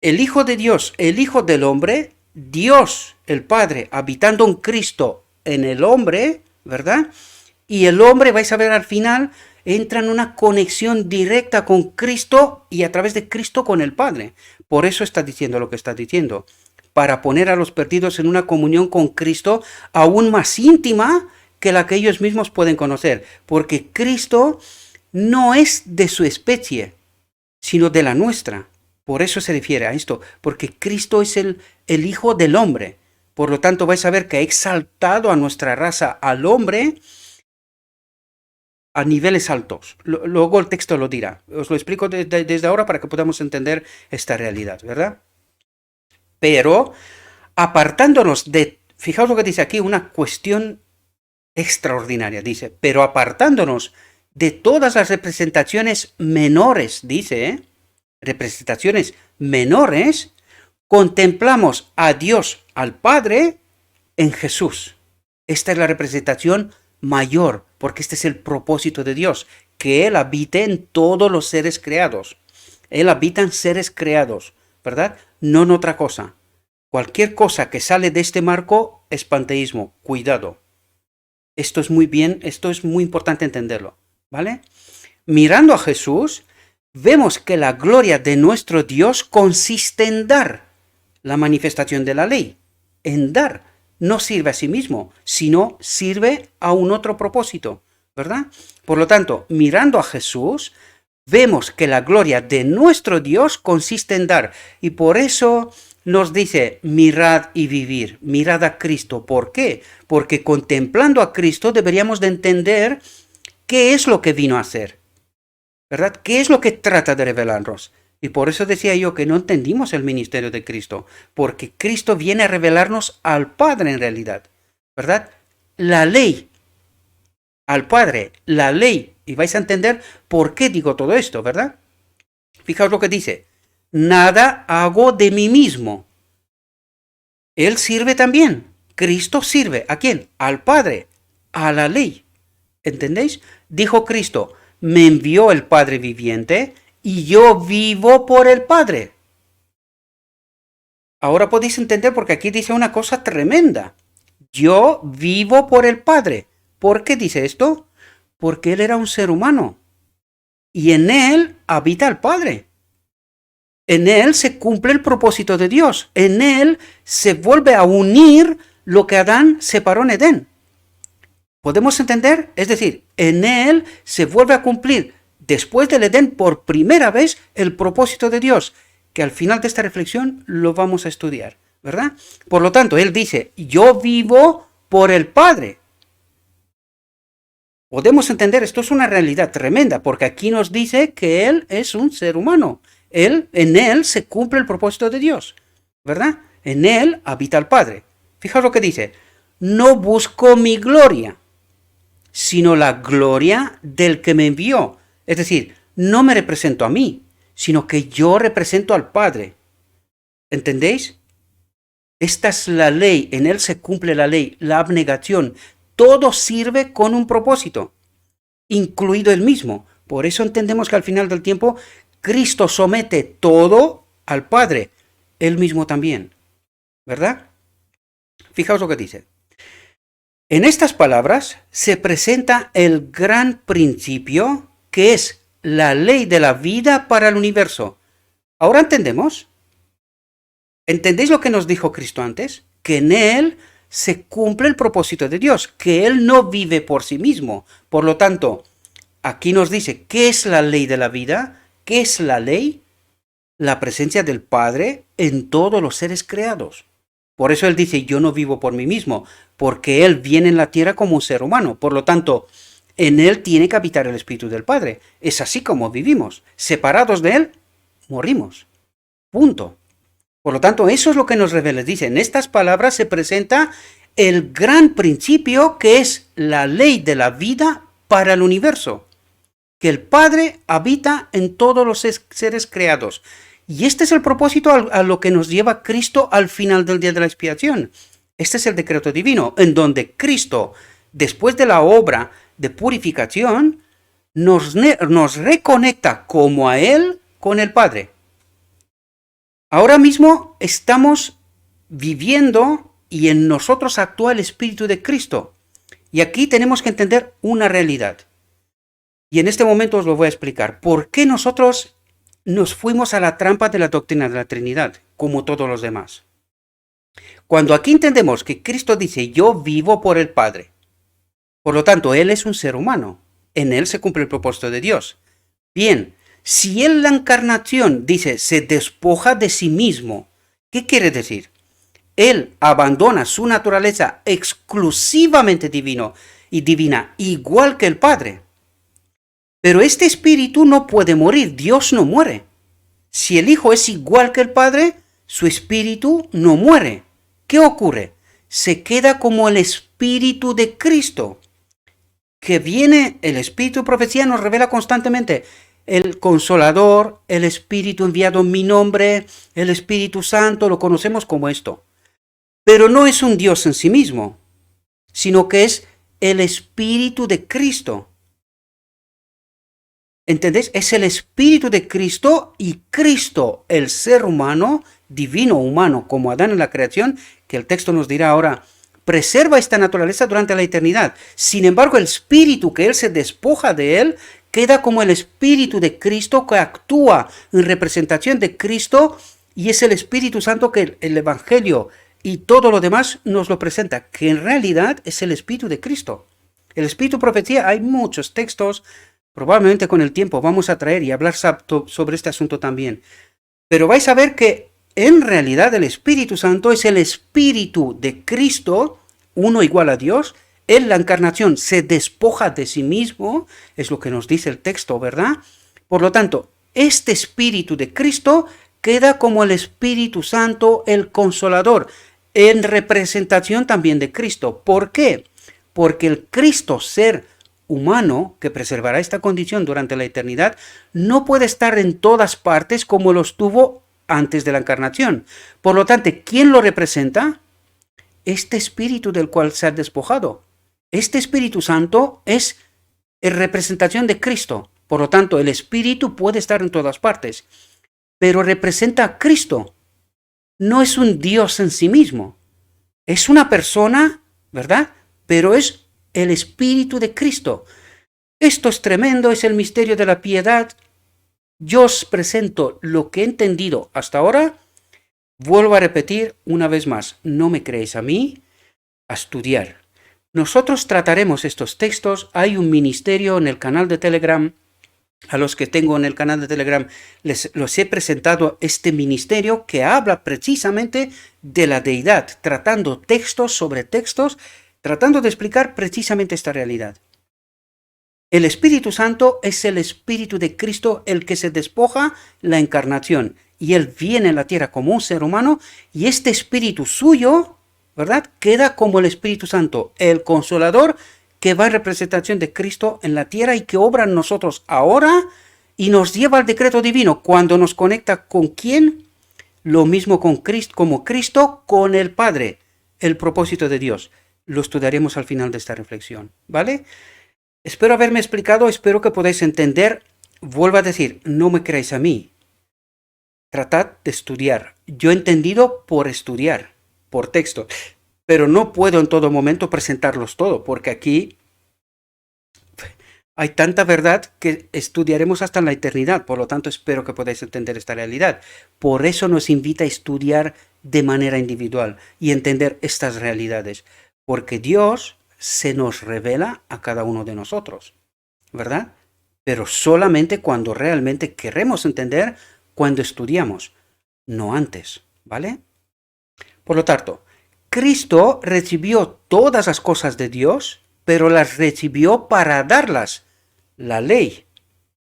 S1: el Hijo de Dios, el Hijo del hombre, Dios, el Padre, habitando en Cristo en el hombre, ¿verdad? Y el hombre, vais a ver al final, entra en una conexión directa con Cristo y a través de Cristo con el Padre. Por eso está diciendo lo que está diciendo. Para poner a los perdidos en una comunión con Cristo aún más íntima que la que ellos mismos pueden conocer. Porque Cristo no es de su especie, sino de la nuestra. Por eso se refiere a esto, porque Cristo es el Hijo del hombre. Por lo tanto, vais a ver que ha exaltado a nuestra raza, al hombre, a niveles altos. Luego el texto lo dirá. Os lo explico desde ahora para que podamos entender esta realidad, ¿verdad? Pero apartándonos de, fijaos lo que dice aquí, una cuestión extraordinaria, dice, pero apartándonos de todas las representaciones menores, dice, representaciones menores, contemplamos a Dios, al Padre, en Jesús. Esta es la representación mayor, porque este es el propósito de Dios, que Él habite en todos los seres creados. Él habita en seres creados, ¿verdad? No en otra cosa. Cualquier cosa que sale de este marco es panteísmo. Cuidado. Esto es muy importante entenderlo, ¿vale? Mirando a Jesús, vemos que la gloria de nuestro Dios consiste en dar la manifestación de la ley. En dar. No sirve a sí mismo, sino sirve a un otro propósito, ¿verdad? Por lo tanto, mirando a Jesús, vemos que la gloria de nuestro Dios consiste en dar. Y por eso nos dice, mirad y vivir, mirad a Cristo. ¿Por qué? Porque contemplando a Cristo deberíamos de entender qué es lo que vino a hacer, ¿verdad? ¿Qué es lo que trata de revelarnos? Y por eso decía yo que no entendimos el ministerio de Cristo, porque Cristo viene a revelarnos al Padre en realidad, ¿verdad? La ley, al Padre, la ley. Y vais a entender por qué digo todo esto, ¿verdad? Fijaos lo que dice, nada hago de mí mismo. Él sirve también. Cristo sirve. ¿A quién? Al Padre, a la ley. ¿Entendéis? Dijo Cristo, me envió el Padre viviente y yo vivo por el Padre. Ahora podéis entender porque aquí dice una cosa tremenda. Yo vivo por el Padre. ¿Por qué dice esto? Porque Él era un ser humano. Y en Él habita el Padre. En Él se cumple el propósito de Dios. En Él se vuelve a unir lo que Adán separó en Edén. ¿Podemos entender? Es decir, en Él se vuelve a cumplir después del Edén por primera vez el propósito de Dios, que al final de esta reflexión lo vamos a estudiar, ¿verdad? Por lo tanto, Él dice, yo vivo por el Padre. Podemos entender, esto es una realidad tremenda, porque aquí nos dice que Él es un ser humano. En Él se cumple el propósito de Dios, ¿verdad? En Él habita el Padre. Fijaos lo que dice, no busco mi gloria, sino la gloria del que me envió. Es decir, no me represento a mí, sino que yo represento al Padre. ¿Entendéis? Esta es la ley, en Él se cumple la ley, la abnegación. Todo sirve con un propósito, incluido el mismo. Por eso entendemos que al final del tiempo, Cristo somete todo al Padre, Él mismo también. ¿Verdad? Fijaos lo que dice. En estas palabras se presenta el gran principio que es la ley de la vida para el universo. ¿Ahora entendemos? ¿Entendéis lo que nos dijo Cristo antes? Que en Él se cumple el propósito de Dios, que Él no vive por sí mismo. Por lo tanto, aquí nos dice, ¿qué es la ley de la vida? ¿Qué es la ley? La presencia del Padre en todos los seres creados. Por eso Él dice, yo no vivo por mí mismo, porque Él viene en la tierra como un ser humano. Por lo tanto, en Él tiene que habitar el Espíritu del Padre. Es así como vivimos. Separados de Él, morimos. Punto. Por lo tanto, eso es lo que nos revela. Dice, en estas palabras se presenta el gran principio que es la ley de la vida para el universo. Que el Padre habita en todos los seres creados. Y este es el propósito a lo que nos lleva Cristo al final del día de la expiación. Este es el decreto divino, en donde Cristo, después de la obra de purificación, nos reconecta como a Él con el Padre. Ahora mismo estamos viviendo y en nosotros actúa el Espíritu de Cristo. Y aquí tenemos que entender una realidad. Y en este momento os lo voy a explicar. ¿Por qué nosotros nos fuimos a la trampa de la doctrina de la Trinidad, como todos los demás? Cuando aquí entendemos que Cristo dice, yo vivo por el Padre. Por lo tanto, Él es un ser humano. En Él se cumple el propósito de Dios. Bien. Si Él la encarnación, dice, se despoja de sí mismo, ¿qué quiere decir? Él abandona su naturaleza exclusivamente divina, igual que el Padre. Pero este espíritu no puede morir, Dios no muere. Si el Hijo es igual que el Padre, su espíritu no muere. ¿Qué ocurre? Se queda como el Espíritu de Cristo, que viene, el Espíritu de profecía nos revela constantemente. el Consolador, el Espíritu enviado en mi nombre, el Espíritu Santo, lo conocemos como esto. Pero no es un Dios en sí mismo, sino que es el Espíritu de Cristo. ¿Entendés? Es el Espíritu de Cristo y Cristo, el ser humano, divino humano, como Adán en la creación, que el texto nos dirá ahora, preserva esta naturaleza durante la eternidad. Sin embargo, el Espíritu que Él se despoja de Él, queda como el Espíritu de Cristo que actúa en representación de Cristo y es el Espíritu Santo que el Evangelio y todo lo demás nos lo presenta, que en realidad es el Espíritu de Cristo. El Espíritu profecía, hay muchos textos. Probablemente con el tiempo vamos a traer y hablar sobre este asunto también. Pero vais a ver que en realidad el Espíritu Santo es el Espíritu de Cristo, uno igual a Dios. En la encarnación se despoja de sí mismo, es lo que nos dice el texto, ¿verdad? Por lo tanto, este Espíritu de Cristo queda como el Espíritu Santo, el Consolador, en representación también de Cristo. ¿Por qué? Porque el Cristo, ser humano que preservará esta condición durante la eternidad, no puede estar en todas partes como lo estuvo antes de la encarnación. Por lo tanto, ¿quién lo representa? Este Espíritu del cual se ha despojado. Este Espíritu Santo es en representación de Cristo. Por lo tanto, el Espíritu puede estar en todas partes, pero representa a Cristo. No es un Dios en sí mismo. Es una persona, ¿verdad? Pero es el Espíritu de Cristo. Esto es tremendo, es el misterio de la piedad. Yo os presento lo que he entendido hasta ahora. Vuelvo a repetir una vez más, no me creéis a mí, a estudiar. Nosotros trataremos estos textos. Hay un ministerio en el canal de Telegram. A los que tengo en el canal de Telegram los he presentado este ministerio que habla precisamente de la deidad, tratando textos sobre textos, tratando de explicar precisamente esta realidad. El Espíritu Santo es el Espíritu de Cristo, el que se despoja la encarnación, y Él viene a la tierra como un ser humano, y este Espíritu suyo, ¿verdad?, queda como el Espíritu Santo, el Consolador, que va en representación de Cristo en la tierra y que obra en nosotros ahora y nos lleva al decreto divino cuando nos conecta con ¿quién? Lo mismo con Cristo, como Cristo con el Padre, el propósito de Dios. Lo estudiaremos al final de esta reflexión, ¿vale? Espero haberme explicado, espero que podáis entender. Vuelvo a decir, no me creáis a mí. Tratad de estudiar. Yo he entendido por estudiar, por texto, pero no puedo en todo momento presentarlos todo, porque aquí hay tanta verdad que estudiaremos hasta en la eternidad. Por lo tanto, espero que podáis entender esta realidad. Por eso nos invita a estudiar de manera individual y entender estas realidades, porque Dios se nos revela a cada uno de nosotros, ¿verdad? Pero solamente cuando realmente queremos entender, cuando estudiamos, no antes, ¿vale? Por lo tanto, Cristo recibió todas las cosas de Dios, pero las recibió para darlas. La ley.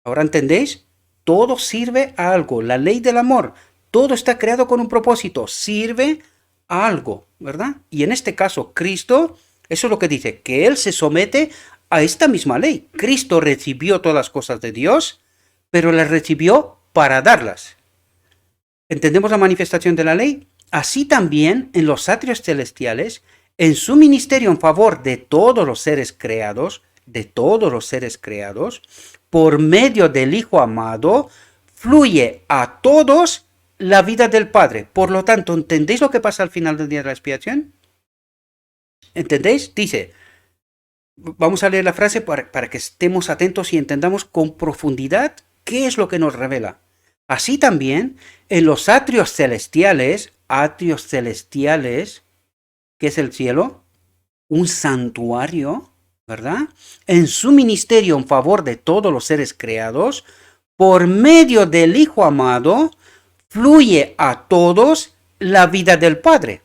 S1: ¿Ahora entendéis? Todo sirve a algo. La ley del amor. Todo está creado con un propósito. Sirve a algo, ¿verdad? Y en este caso, Cristo, eso es lo que dice, que Él se somete a esta misma ley. Cristo recibió todas las cosas de Dios, pero las recibió para darlas. ¿Entendemos la manifestación de la ley? Así también en los atrios celestiales, en su ministerio en favor de todos los seres creados, por medio del Hijo amado, fluye a todos la vida del Padre. Por lo tanto, ¿entendéis lo que pasa al final del día de la expiación? ¿Entendéis? Dice, vamos a leer la frase para que estemos atentos y entendamos con profundidad qué es lo que nos revela. Así también, en los atrios celestiales, ¿qué es el cielo? Un santuario, ¿verdad? En su ministerio en favor de todos los seres creados, por medio del Hijo amado, fluye a todos la vida del Padre.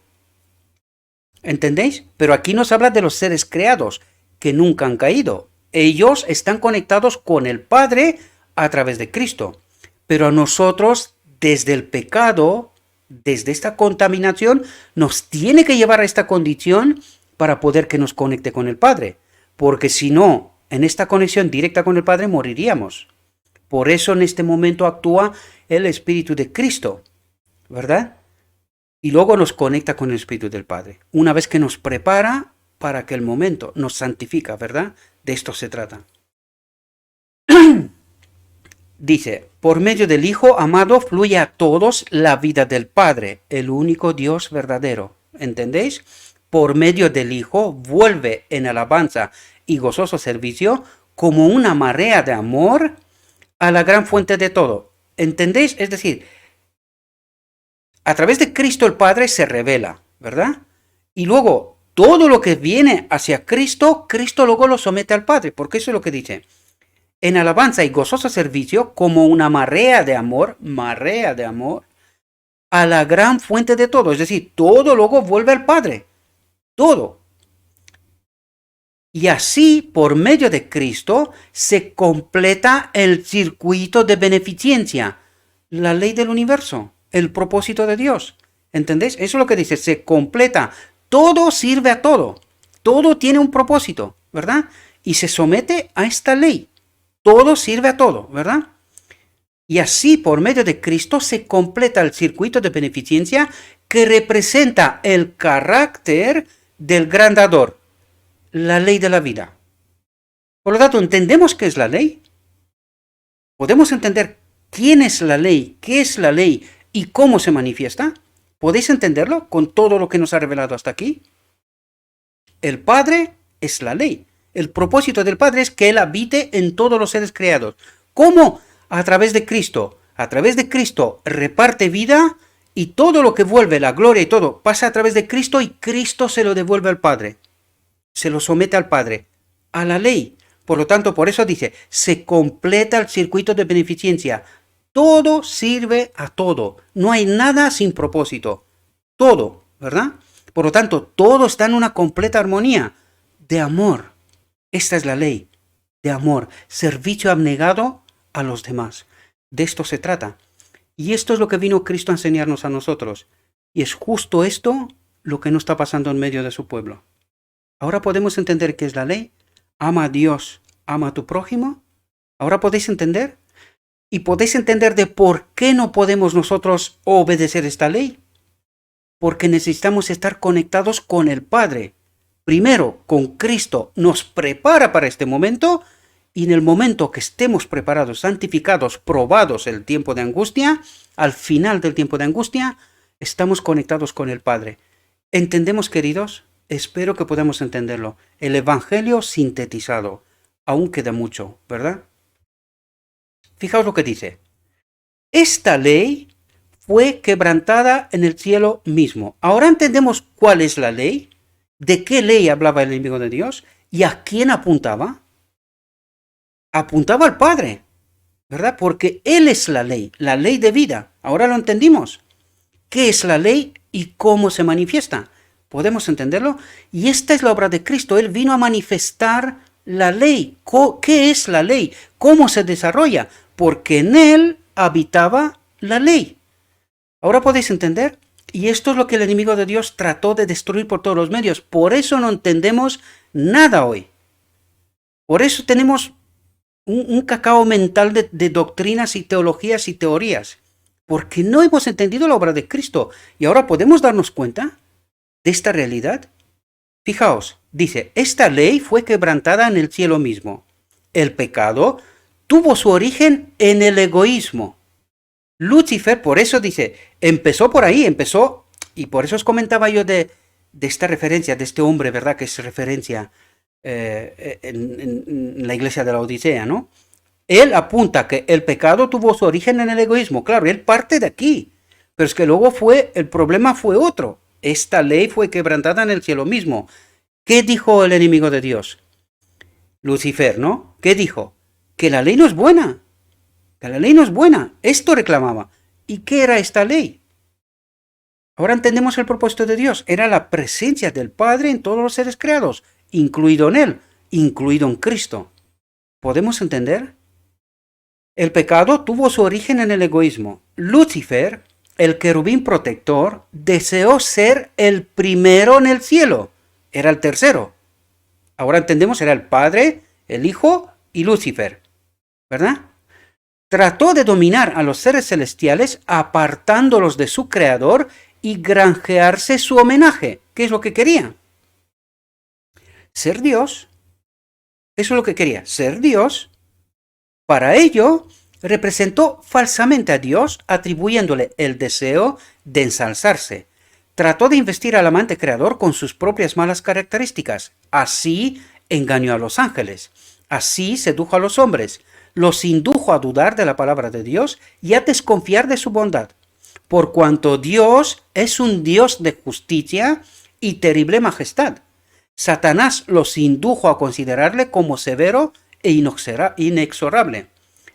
S1: ¿Entendéis? Pero aquí nos habla de los seres creados, que nunca han caído. Ellos están conectados con el Padre a través de Cristo. Pero a nosotros, desde el pecado, desde esta contaminación, nos tiene que llevar a esta condición para poder que nos conecte con el Padre. Porque si no, en esta conexión directa con el Padre moriríamos. Por eso en este momento actúa el Espíritu de Cristo, ¿verdad? Y luego nos conecta con el Espíritu del Padre. Una vez que nos prepara para aquel momento, nos santifica, ¿verdad? De esto se trata. Dice, por medio del Hijo amado fluye a todos la vida del Padre, el único Dios verdadero. ¿Entendéis? Por medio del Hijo vuelve en alabanza y gozoso servicio como una marea de amor a la gran fuente de todo. ¿Entendéis? Es decir, a través de Cristo el Padre se revela, ¿verdad? Y luego todo lo que viene hacia Cristo, Cristo luego lo somete al Padre, porque eso es lo que dice. En alabanza y gozoso servicio como una marea de amor, a la gran fuente de todo. Es decir, todo luego vuelve al Padre. Todo. Y así, por medio de Cristo, se completa el circuito de beneficencia, la ley del universo, el propósito de Dios. ¿Entendéis? Eso es lo que dice, se completa. Todo sirve a todo. Todo tiene un propósito, ¿verdad? Y se somete a esta ley. Todo sirve a todo, ¿verdad? Y así, por medio de Cristo, se completa el circuito de beneficencia que representa el carácter del gran dador, la ley de la vida. Por lo tanto, ¿entendemos qué es la ley? ¿Podemos entender quién es la ley, qué es la ley y cómo se manifiesta? ¿Podéis entenderlo con todo lo que nos ha revelado hasta aquí? El Padre es la ley. El propósito del Padre es que Él habite en todos los seres creados. ¿Cómo? A través de Cristo. A través de Cristo reparte vida y todo lo que vuelve, la gloria y todo, pasa a través de Cristo y Cristo se lo devuelve al Padre. Se lo somete al Padre, a la ley. Por lo tanto, por eso dice, se completa el circuito de beneficencia. Todo sirve a todo. No hay nada sin propósito. Todo, ¿verdad? Por lo tanto, todo está en una completa armonía de amor. Esta es la ley de amor, servicio abnegado a los demás. De esto se trata. Y esto es lo que vino Cristo a enseñarnos a nosotros. Y es justo esto lo que no está pasando en medio de su pueblo. Ahora podemos entender qué es la ley. Ama a Dios, ama a tu prójimo. Ahora podéis entender. Y podéis entender de por qué no podemos nosotros obedecer esta ley. Porque necesitamos estar conectados con el Padre. Primero, con Cristo nos prepara para este momento. Y en el momento que estemos preparados, santificados, probados el tiempo de angustia, al final del tiempo de angustia, estamos conectados con el Padre. ¿Entendemos, queridos? Espero que podamos entenderlo. El Evangelio sintetizado. Aún queda mucho, ¿verdad? Fijaos lo que dice. Esta ley fue quebrantada en el cielo mismo. Ahora entendemos cuál es la ley, de qué ley hablaba el enemigo de Dios y a quién apuntaba. Apuntaba al Padre, ¿verdad? Porque Él es la ley de vida. Ahora lo entendimos. ¿Qué es la ley y cómo se manifiesta? ¿Podemos entenderlo? Y esta es la obra de Cristo. Él vino a manifestar la ley. ¿Qué es la ley? ¿Cómo se desarrolla? Porque en Él habitaba la ley. ¿Ahora podéis entender? Y esto es lo que el enemigo de Dios trató de destruir por todos los medios. Por eso no entendemos nada hoy. Por eso tenemos un cacao mental de doctrinas y teologías y teorías. Porque no hemos entendido la obra de Cristo. Y ahora podemos darnos cuenta de esta realidad. Fijaos, dice, esta ley fue quebrantada en el cielo mismo. El pecado tuvo su origen en el egoísmo. Lucifer, por eso dice, empezó por ahí, y por eso os comentaba yo de esta referencia, de este hombre, ¿verdad? Que es referencia en la iglesia de la Odisea, ¿no? Él apunta que el pecado tuvo su origen en el egoísmo. Claro, él parte de aquí, pero es que luego el problema fue otro. Esta ley fue quebrantada en el cielo mismo. ¿Qué dijo el enemigo de Dios? Lucifer, ¿no? ¿Qué dijo? Que la ley no es buena. Que la ley no es buena. Esto reclamaba. ¿Y qué era esta ley? Ahora entendemos el propósito de Dios. Era la presencia del Padre en todos los seres creados, incluido en Él, incluido en Cristo. ¿Podemos entender? El pecado tuvo su origen en el egoísmo. Lucifer, el querubín protector, deseó ser el primero en el cielo. Era el tercero. Ahora entendemos, era el Padre, el Hijo y Lucifer. ¿Verdad? Trató de dominar a los seres celestiales apartándolos de su creador y granjearse su homenaje. ¿Qué es lo que quería? Ser Dios. Eso es lo que quería, ser Dios. Para ello, representó falsamente a Dios, atribuyéndole el deseo de ensalzarse. Trató de investir al amante creador con sus propias malas características. Así engañó a los ángeles. Así sedujo a los hombres. Los indujo a dudar de la palabra de Dios y a desconfiar de su bondad. Por cuanto Dios es un Dios de justicia y terrible majestad. Satanás los indujo a considerarle como severo e inexorable.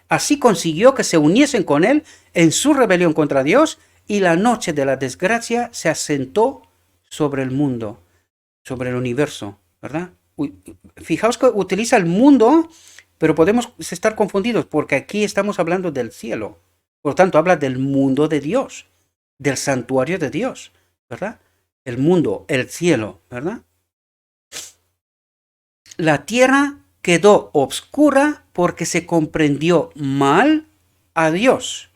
S1: Así consiguió que se uniesen con él en su rebelión contra Dios y la noche de la desgracia se asentó sobre el mundo, sobre el universo, ¿verdad? Fijaos que utiliza el mundo, pero podemos estar confundidos porque aquí estamos hablando del cielo. Por lo tanto, habla del mundo de Dios, del santuario de Dios, ¿verdad? El mundo, el cielo, ¿verdad? La tierra quedó obscura porque se comprendió mal a Dios.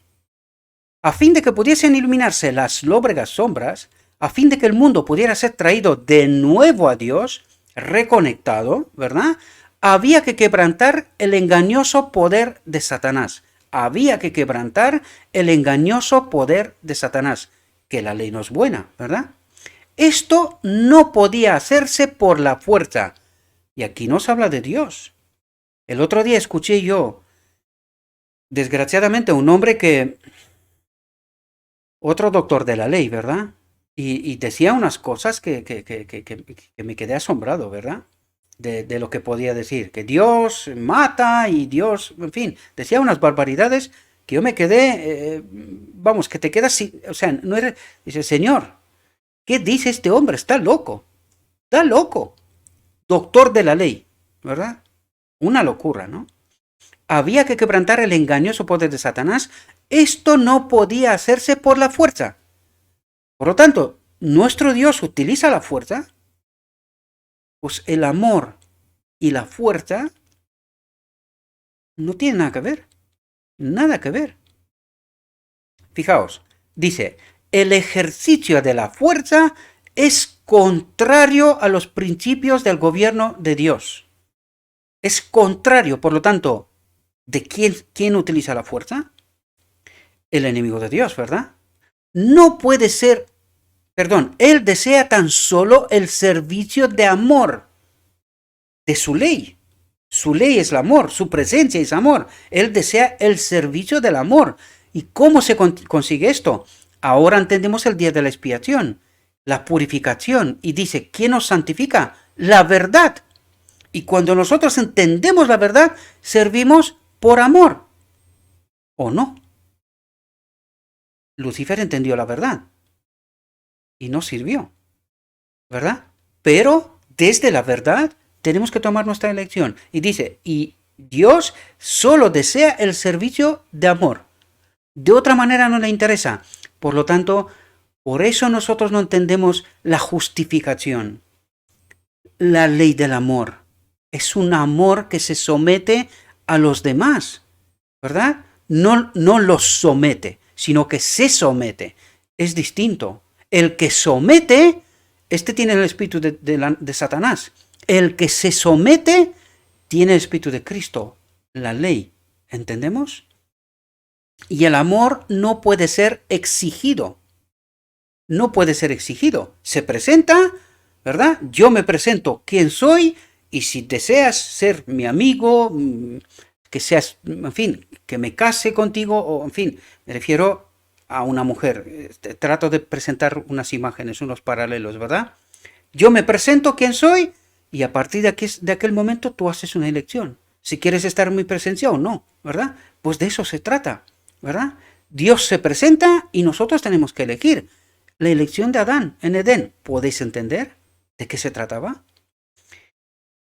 S1: A fin de que pudiesen iluminarse las lóbregas sombras, a fin de que el mundo pudiera ser traído de nuevo a Dios, reconectado, ¿verdad? Había que quebrantar el engañoso poder de Satanás. Había que quebrantar el engañoso poder de Satanás, que la ley no es buena, ¿verdad? Esto no podía hacerse por la fuerza. Y aquí nos habla de Dios. El otro día escuché yo, desgraciadamente, un hombre otro doctor de la ley, ¿verdad? Y decía unas cosas que me quedé asombrado, ¿verdad? De lo que podía decir, que Dios mata y Dios, en fin, decía unas barbaridades que yo me quedé, vamos, que te quedas, o sea, no eres, dice, Señor, ¿qué dice este hombre? Está loco, doctor de la ley, ¿verdad? Una locura, ¿no? Había que quebrantar el engañoso poder de Satanás. Esto no podía hacerse por la fuerza. Por lo tanto, nuestro Dios utiliza la fuerza, pues el amor y la fuerza no tienen nada que ver. Nada que ver. Fijaos, dice, el ejercicio de la fuerza es contrario a los principios del gobierno de Dios. Es contrario, por lo tanto, ¿de quién utiliza la fuerza? El enemigo de Dios, ¿verdad? No puede ser, él desea tan solo el servicio de amor de su ley. Su ley es el amor, su presencia es amor. Él desea el servicio del amor. ¿Y cómo se consigue esto? Ahora entendemos el día de la expiación, la purificación. Y dice, ¿quién nos santifica? La verdad. Y cuando nosotros entendemos la verdad, servimos por amor. ¿O no? Lucifer entendió la verdad y no sirvió, ¿verdad? Pero desde la verdad tenemos que tomar nuestra elección. Y dice, y Dios solo desea el servicio de amor. De otra manera no le interesa. Por lo tanto, por eso nosotros no entendemos la justificación. La ley del amor. Es un amor que se somete a los demás, ¿verdad? No los somete, sino que se somete. Es distinto. El que somete, este tiene el espíritu de Satanás. El que se somete tiene el espíritu de Cristo, la ley. ¿Entendemos? Y el amor no puede ser exigido. No puede ser exigido. Se presenta, ¿verdad? Yo me presento quién soy y si deseas ser mi amigo, que seas, en fin, que me case contigo, o en fin, me refiero a una mujer. Trato de presentar unas imágenes, unos paralelos, ¿verdad? Yo me presento quién soy y a partir de aquel momento tú haces una elección. Si quieres estar en mi presencia o no, ¿verdad? Pues de eso se trata, ¿verdad? Dios se presenta y nosotros tenemos que elegir. La elección de Adán en Edén, ¿podéis entender de qué se trataba?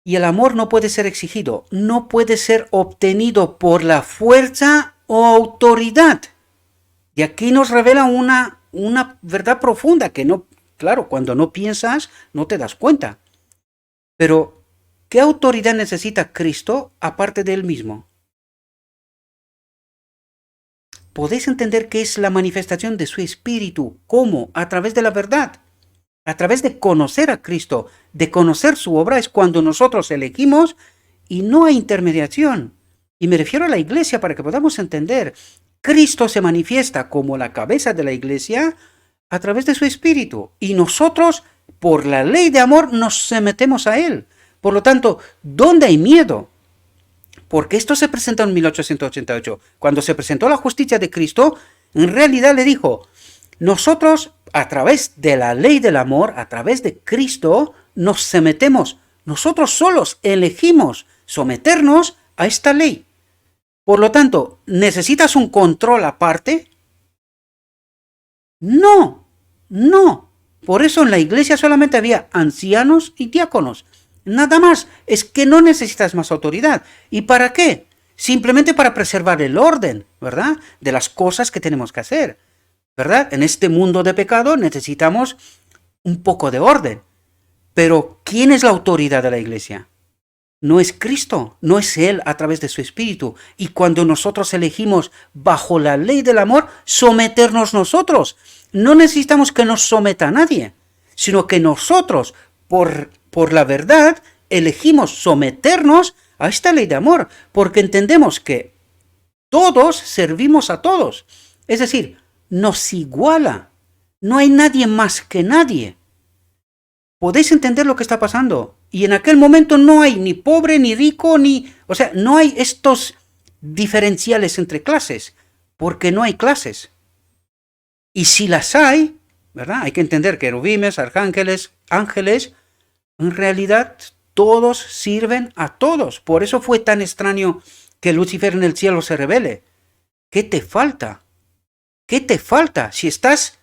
S1: Y el amor no puede ser exigido, no puede ser obtenido por la fuerza o autoridad. Y aquí nos revela una verdad profunda que no, claro, cuando no piensas no te das cuenta. Pero, ¿qué autoridad necesita Cristo aparte de él mismo? podéis entender que es la manifestación de su espíritu. ¿Cómo? A través de la verdad. A través de conocer a Cristo, de conocer su obra, es cuando nosotros elegimos y no hay intermediación. Y me refiero a la iglesia para que podamos entender. Cristo se manifiesta como la cabeza de la iglesia a través de su espíritu. Y nosotros, por la ley de amor, nos sometemos a él. Por lo tanto, ¿dónde hay miedo? Porque esto se presentó en 1888. Cuando se presentó la justicia de Cristo, en realidad le dijo, nosotros, a través de la ley del amor, a través de Cristo, nos sometemos. Nosotros solos elegimos someternos a esta ley. Por lo tanto, ¿necesitas un control aparte? No, no. Por eso en la iglesia solamente había ancianos y diáconos. Nada más. Es que no necesitas más autoridad. ¿Y para qué? Simplemente para preservar el orden, ¿verdad? De las cosas que tenemos que hacer, ¿verdad? En este mundo de pecado necesitamos un poco de orden. Pero ¿quién es la autoridad de la iglesia? No es Cristo, no es Él a través de su Espíritu. Y cuando nosotros elegimos bajo la ley del amor, someternos nosotros. No necesitamos que nos someta a nadie, sino que nosotros, por la verdad, elegimos someternos a esta ley de amor, porque entendemos que todos servimos a todos. Es decir, nos iguala. No hay nadie más que nadie. ¿Podéis entender lo que está pasando? Y en aquel momento no hay ni pobre, ni rico, o sea, no hay estos diferenciales entre clases, porque no hay clases. Y si las hay, ¿verdad? Hay que entender que querubines, arcángeles, ángeles, en realidad todos sirven a todos. Por eso fue tan extraño que Lucifer en el cielo se rebele. ¿Qué te falta? ¿Qué te falta si estás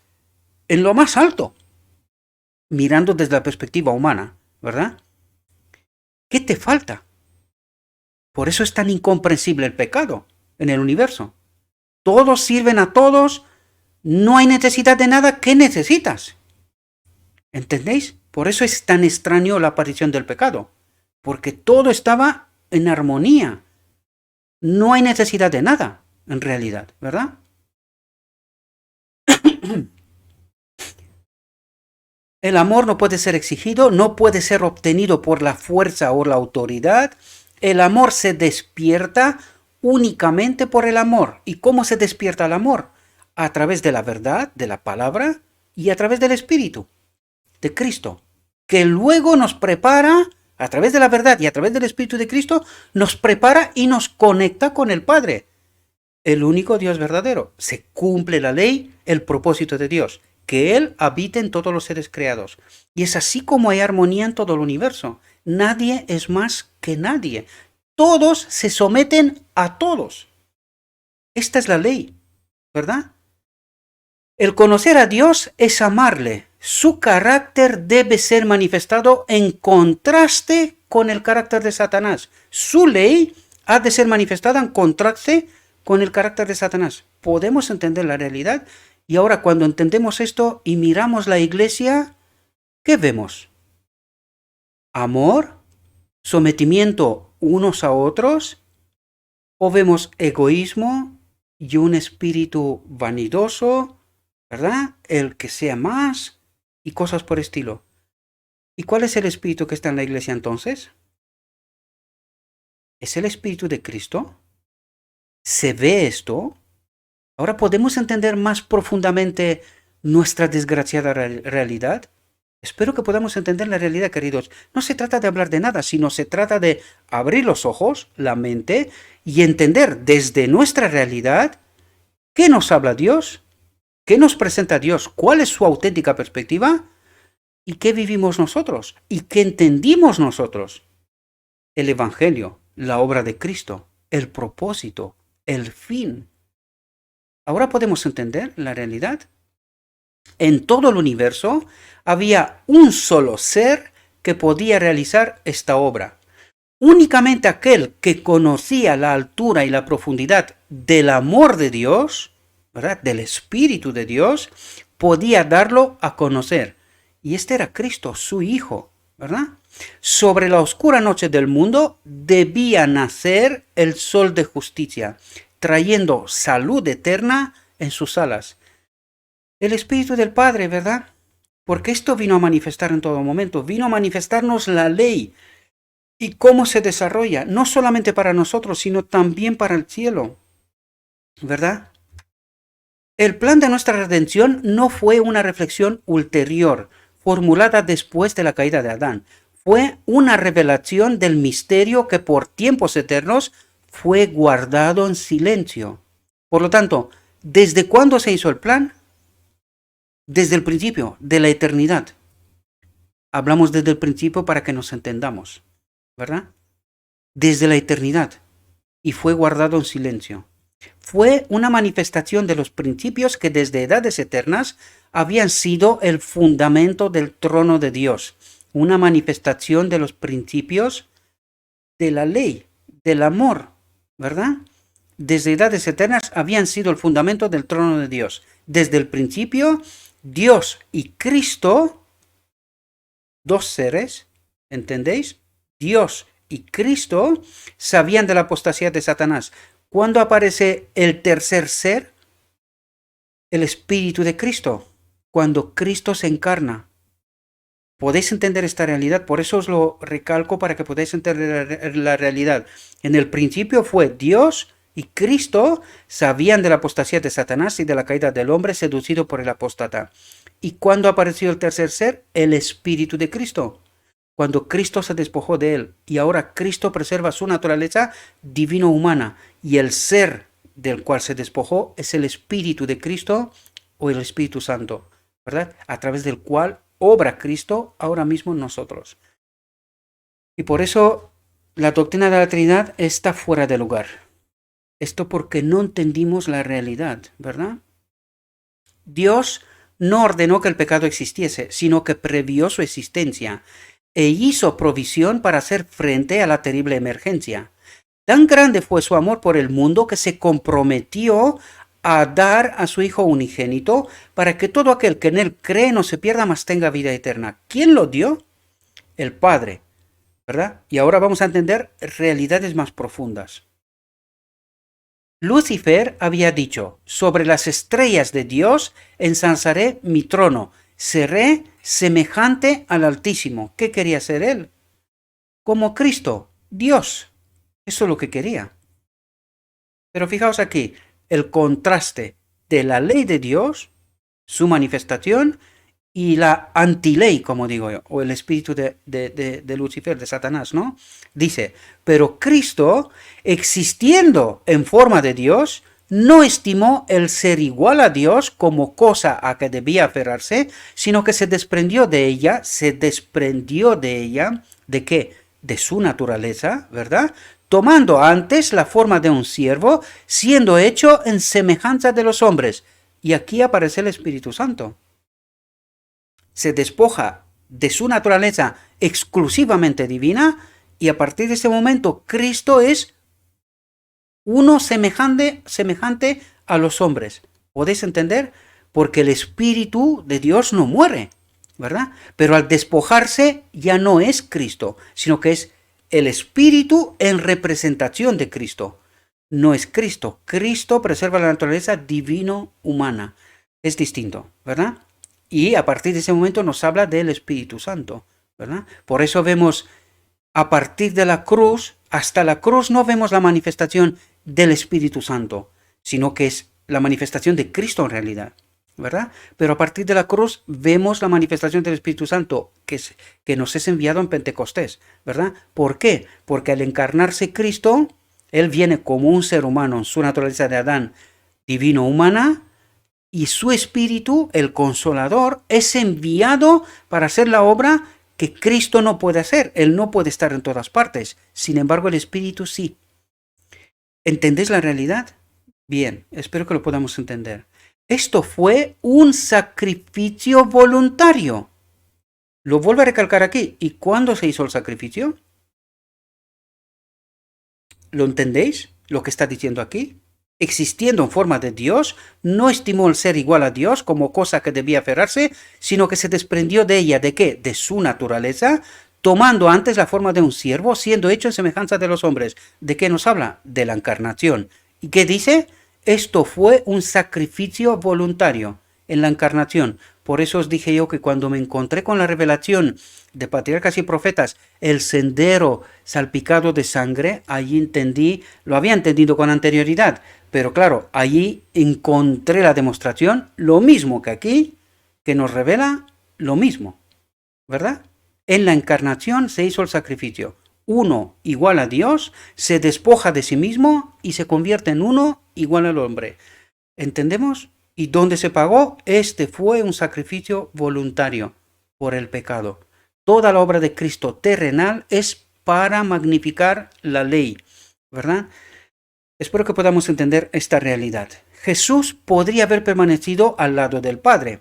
S1: en lo más alto? Mirando desde la perspectiva humana, ¿verdad? ¿Qué te falta? Por eso es tan incomprensible el pecado en el universo. Todos sirven a todos, no hay necesidad de nada. ¿Qué necesitas? ¿Entendéis? Por eso es tan extraño la aparición del pecado, porque todo estaba en armonía. No hay necesidad de nada, en realidad, ¿verdad? El amor no puede ser exigido, no puede ser obtenido por la fuerza o la autoridad. El amor se despierta únicamente por el amor. ¿Y cómo se despierta el amor? A través de la verdad, de la palabra y a través del Espíritu de Cristo, que luego nos prepara, a través de la verdad y a través del Espíritu de Cristo, nos prepara y nos conecta con el Padre, el único Dios verdadero. Se cumple la ley, el propósito de Dios, que Él habite en todos los seres creados. Y es así como hay armonía en todo el universo. Nadie es más que nadie. Todos se someten a todos. Esta es la ley, ¿verdad? El conocer a Dios es amarle. Su carácter debe ser manifestado en contraste con el carácter de Satanás. Su ley ha de ser manifestada en contraste con el carácter de Satanás. ¿Podemos entender la realidad? Y ahora cuando entendemos esto y miramos la iglesia, ¿qué vemos? ¿Amor? ¿Sometimiento unos a otros? ¿O vemos egoísmo y un espíritu vanidoso? ¿Verdad? El que sea más y cosas por estilo. ¿Y cuál es el espíritu que está en la iglesia entonces? ¿Es el espíritu de Cristo? ¿Se ve esto? Ahora podemos entender más profundamente nuestra desgraciada realidad. Espero que podamos entender la realidad, queridos. No se trata de hablar de nada, sino se trata de abrir los ojos, la mente, y entender desde nuestra realidad qué nos habla Dios, qué nos presenta Dios, cuál es su auténtica perspectiva y qué vivimos nosotros y qué entendimos nosotros. El Evangelio, la obra de Cristo, el propósito, el fin. Ahora podemos entender la realidad. En todo el universo había un solo ser que podía realizar esta obra. Únicamente aquel que conocía la altura y la profundidad del amor de Dios, ¿verdad? Del Espíritu de Dios, podía darlo a conocer. Y este era Cristo, su Hijo, ¿verdad? Sobre la oscura noche del mundo debía nacer el sol de justicia. trayendo salud eterna en sus alas. El Espíritu del Padre, ¿verdad? Porque esto vino a manifestar en todo momento, vino a manifestarnos la ley y cómo se desarrolla, no solamente para nosotros, sino también para el cielo, ¿verdad? El plan de nuestra redención no fue una reflexión ulterior, formulada después de la caída de Adán. Fue una revelación del misterio que por tiempos eternos fue guardado en silencio. Por lo tanto, ¿desde cuándo se hizo el plan? Desde el principio, de la eternidad. Hablamos desde el principio para que nos entendamos, ¿verdad? Desde la eternidad. Y fue guardado en silencio. Fue una manifestación de los principios que desde edades eternas habían sido el fundamento del trono de Dios. Una manifestación de los principios de la ley, del amor, ¿verdad? Desde edades eternas habían sido el fundamento del trono de Dios. Desde el principio, Dios y Cristo, dos seres, ¿entendéis? Dios y Cristo sabían de la apostasía de Satanás. ¿Cuándo aparece el tercer ser? El Espíritu de Cristo. Cuando Cristo se encarna. Podéis entender esta realidad, por eso os lo recalco para que podáis entender la realidad. En el principio fue Dios y Cristo sabían de la apostasía de Satanás y de la caída del hombre seducido por el apóstata. ¿Y cuándo apareció el tercer ser? El Espíritu de Cristo. Cuando Cristo se despojó de él y ahora Cristo preserva su naturaleza divino-humana y el ser del cual se despojó es el Espíritu de Cristo o el Espíritu Santo, ¿verdad? A través del cual obra Cristo ahora mismo en nosotros. Y por eso la doctrina de la Trinidad está fuera de lugar. Esto porque no entendimos la realidad, ¿verdad? Dios no ordenó que el pecado existiese, sino que previó su existencia e hizo provisión para hacer frente a la terrible emergencia. Tan grande fue su amor por el mundo que se comprometió a dar a su Hijo unigénito para que todo aquel que en él cree no se pierda, mas tenga vida eterna. ¿Quién lo dio? El Padre, ¿verdad? Y ahora vamos a entender realidades más profundas. Lucifer había dicho, sobre las estrellas de Dios ensalzaré mi trono, seré semejante al Altísimo. ¿Qué quería ser él? Como Cristo, Dios. Eso es lo que quería. Pero fijaos aquí, el contraste de la ley de Dios, su manifestación, y la antiley, como digo yo, o el espíritu de Lucifer, de Satanás, ¿no? Dice, pero Cristo, existiendo en forma de Dios, no estimó el ser igual a Dios como cosa a que debía aferrarse, sino que se desprendió de ella, ¿de qué? De su naturaleza, ¿verdad? Tomando antes la forma de un siervo, siendo hecho en semejanza de los hombres. Y aquí aparece el Espíritu Santo. Se despoja de su naturaleza exclusivamente divina y a partir de ese momento Cristo es uno semejante a los hombres. ¿Podéis entender? Porque el Espíritu de Dios no muere, ¿verdad? Pero al despojarse ya no es Cristo, sino que es el Espíritu en representación de Cristo. No es Cristo. Cristo preserva la naturaleza divino-humana. Es distinto, ¿verdad? Y a partir de ese momento nos habla del Espíritu Santo, ¿verdad? Por eso vemos a partir de la cruz, hasta la cruz no vemos la manifestación del Espíritu Santo, sino que es la manifestación de Cristo en realidad, ¿verdad? Pero a partir de la cruz vemos la manifestación del Espíritu Santo que nos es enviado en Pentecostés, ¿verdad? ¿Por qué? Porque al encarnarse Cristo, Él viene como un ser humano en su naturaleza de Adán divino-humana, y su Espíritu, el Consolador, es enviado para hacer la obra que Cristo no puede hacer. Él no puede estar en todas partes. Sin embargo, el Espíritu sí. ¿Entendéis la realidad? Bien, espero que lo podamos entender. Esto fue un sacrificio voluntario. Lo vuelvo a recalcar aquí. ¿Y cuándo se hizo el sacrificio? ¿Lo entendéis? Lo que está diciendo aquí. Existiendo en forma de Dios, no estimó el ser igual a Dios como cosa que debía aferrarse, sino que se desprendió de ella. ¿De qué? De su naturaleza, tomando antes la forma de un siervo, siendo hecho en semejanza de los hombres. ¿De qué nos habla? De la encarnación. ¿Y qué dice? Esto fue un sacrificio voluntario en la encarnación. Por eso os dije yo que cuando me encontré con la revelación de patriarcas y profetas, el sendero salpicado de sangre, allí entendí, lo había entendido con anterioridad, pero claro, allí encontré la demostración, lo mismo que aquí, que nos revela lo mismo, ¿verdad? En la encarnación se hizo el sacrificio. Uno igual a Dios, se despoja de sí mismo y se convierte en uno igual al hombre. ¿Entendemos? ¿Y dónde se pagó? Este fue un sacrificio voluntario por el pecado. Toda la obra de Cristo terrenal es para magnificar la ley, ¿verdad? Espero que podamos entender esta realidad. Jesús podría haber permanecido al lado del Padre,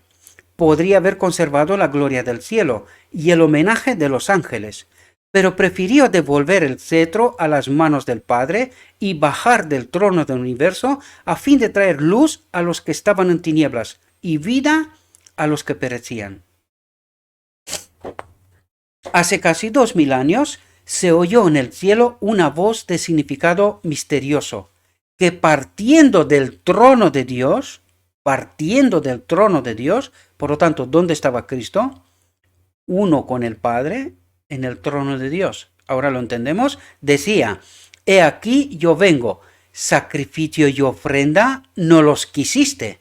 S1: podría haber conservado la gloria del cielo y el homenaje de los ángeles, pero prefirió devolver el cetro a las manos del Padre y bajar del trono del universo a fin de traer luz a los que estaban en tinieblas y vida a los que perecían. Hace casi 2000 años se oyó en el cielo una voz de significado misterioso, que partiendo del trono de Dios, por lo tanto, ¿dónde estaba Cristo? Uno con el Padre en el trono de Dios. Ahora lo entendemos. Decía, he aquí yo vengo, sacrificio y ofrenda no los quisiste.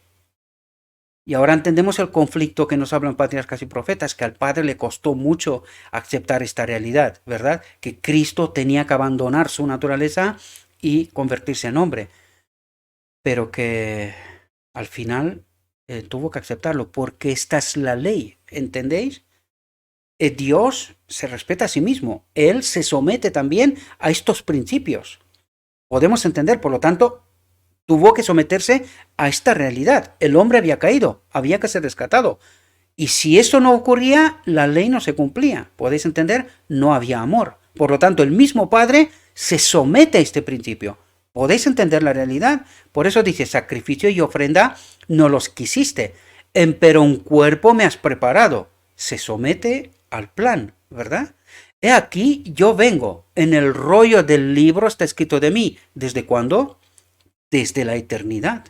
S1: Y ahora entendemos el conflicto que nos hablan patriarcas y profetas, que al Padre le costó mucho aceptar esta realidad, ¿verdad? Que Cristo tenía que abandonar su naturaleza y convertirse en hombre, pero que al final tuvo que aceptarlo, porque esta es la ley, ¿entendéis? Dios se respeta a sí mismo, Él se somete también a estos principios. Podemos entender, por lo tanto, tuvo que someterse a esta realidad. El hombre había caído, había que ser rescatado. Y si eso no ocurría, la ley no se cumplía. ¿Podéis entender? No había amor. Por lo tanto, el mismo Padre se somete a este principio. ¿Podéis entender la realidad? Por eso dice, sacrificio y ofrenda no los quisiste, empero un cuerpo me has preparado. Se somete al plan, ¿verdad? He aquí, yo vengo. En el rollo del libro está escrito de mí. ¿Desde cuándo? Desde la eternidad.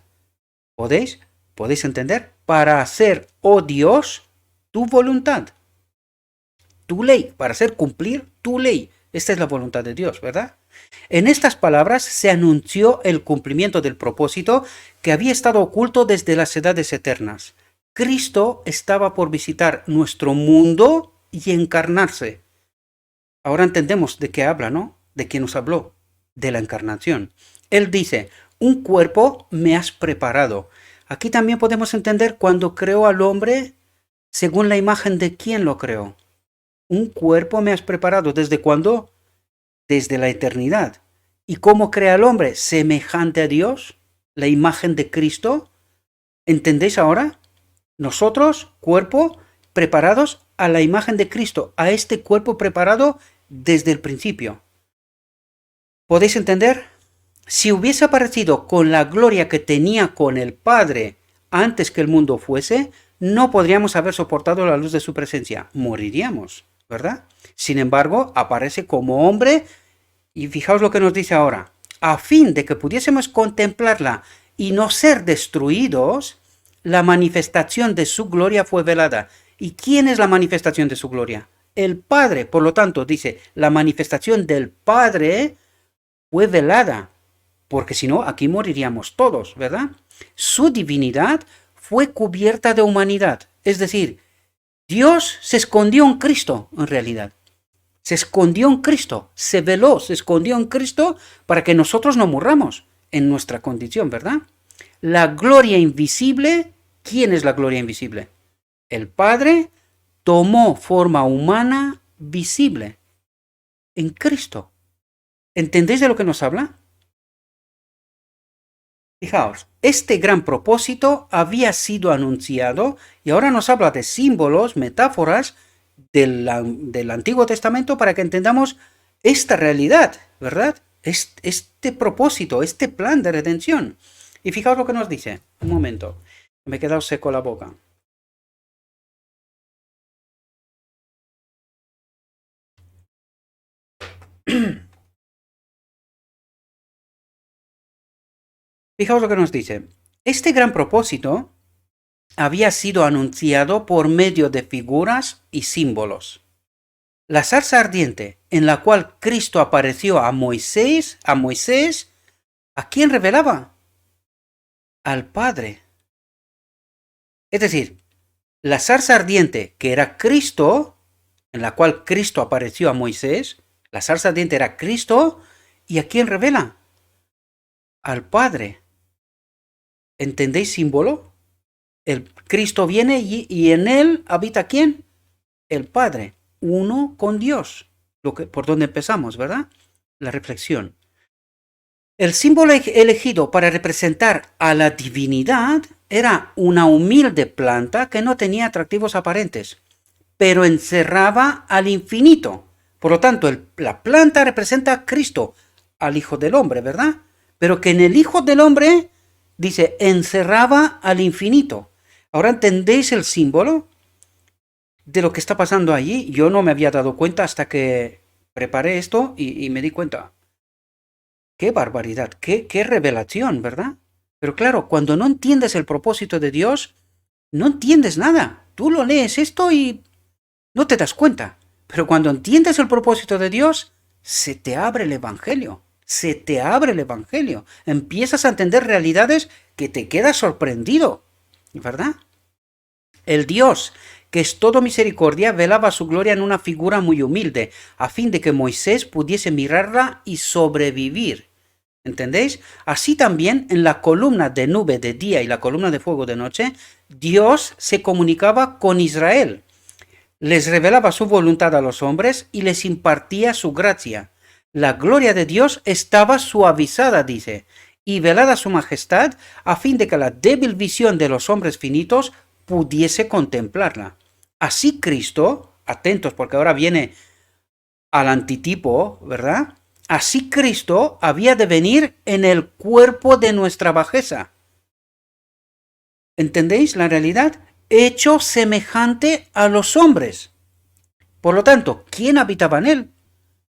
S1: ¿Podéis? ¿Podéis entender? Para hacer, oh Dios, tu voluntad, tu ley, para hacer cumplir tu ley. Esta es la voluntad de Dios, ¿verdad? En estas palabras se anunció el cumplimiento del propósito que había estado oculto desde las edades eternas. Cristo estaba por visitar nuestro mundo y encarnarse. Ahora entendemos de qué habla, ¿no? De quién nos habló, de la encarnación. Él dice, un cuerpo me has preparado. Aquí también podemos entender cuando creó al hombre según la imagen de quién lo creó. Un cuerpo me has preparado. ¿Desde cuándo? Desde la eternidad. ¿Y cómo crea al hombre? Semejante a Dios, la imagen de Cristo. ¿Entendéis ahora? Nosotros, cuerpo, preparados a la imagen de Cristo, a este cuerpo preparado desde el principio. ¿Podéis entender? Si hubiese aparecido con la gloria que tenía con el Padre antes que el mundo fuese, no podríamos haber soportado la luz de su presencia. Moriríamos, ¿verdad? Sin embargo, aparece como hombre y fijaos lo que nos dice ahora. A fin de que pudiésemos contemplarla y no ser destruidos, la manifestación de su gloria fue velada. ¿Y quién es la manifestación de su gloria? El Padre. Por lo tanto, dice, la manifestación del Padre fue velada, porque si no, aquí moriríamos todos, ¿verdad? Su divinidad fue cubierta de humanidad, es decir, Dios se escondió en Cristo, en realidad. Se escondió en Cristo, se veló, se escondió en Cristo para que nosotros no murramos en nuestra condición, ¿verdad? La gloria invisible, ¿quién es la gloria invisible? El Padre tomó forma humana visible en Cristo. ¿Entendéis de lo que nos habla? Fijaos, este gran propósito había sido anunciado y ahora nos habla de símbolos, metáforas del Antiguo Testamento para que entendamos esta realidad, ¿verdad? Este propósito, este plan de redención. Y fijaos lo que nos dice. Un momento, me he quedado seco la boca. Fijaos lo que nos dice. Este gran propósito había sido anunciado por medio de figuras y símbolos. La zarza ardiente en la cual Cristo apareció a Moisés, ¿a quién revelaba? Al Padre. Es decir, la zarza ardiente que era Cristo, en la cual Cristo apareció a Moisés, la zarza ardiente era Cristo, ¿y a quién revela? Al Padre. ¿Entendéis símbolo? El Cristo viene y en él habita ¿quién? El Padre, uno con Dios. Por donde empezamos, ¿verdad? La reflexión. El símbolo elegido para representar a la divinidad era una humilde planta que no tenía atractivos aparentes, pero encerraba al infinito. Por lo tanto, la planta representa a Cristo, al Hijo del Hombre, ¿verdad? Pero que en el Hijo del Hombre, dice, encerraba al infinito. ¿Ahora entendéis el símbolo de lo que está pasando allí? Yo no me había dado cuenta hasta que preparé esto y me di cuenta. ¡Qué barbaridad! ¡Qué revelación!, ¿verdad? Pero claro, cuando no entiendes el propósito de Dios, no entiendes nada. Tú lo lees esto y no te das cuenta. Pero cuando entiendes el propósito de Dios, se te abre el Evangelio. Se te abre el Evangelio. Empiezas a entender realidades que te quedas sorprendido, ¿verdad? El Dios, que es todo misericordia, velaba su gloria en una figura muy humilde, a fin de que Moisés pudiese mirarla y sobrevivir. ¿Entendéis? Así también en la columna de nube de día y la columna de fuego de noche, Dios se comunicaba con Israel. Les revelaba su voluntad a los hombres y les impartía su gracia. La gloria de Dios estaba suavizada, dice, y velada su majestad, a fin de que la débil visión de los hombres finitos pudiese contemplarla. Así Cristo, atentos porque ahora viene al antitipo, ¿verdad? Así Cristo había de venir en el cuerpo de nuestra bajeza. ¿Entendéis la realidad? Hecho semejante a los hombres. Por lo tanto, ¿quién habitaba en él?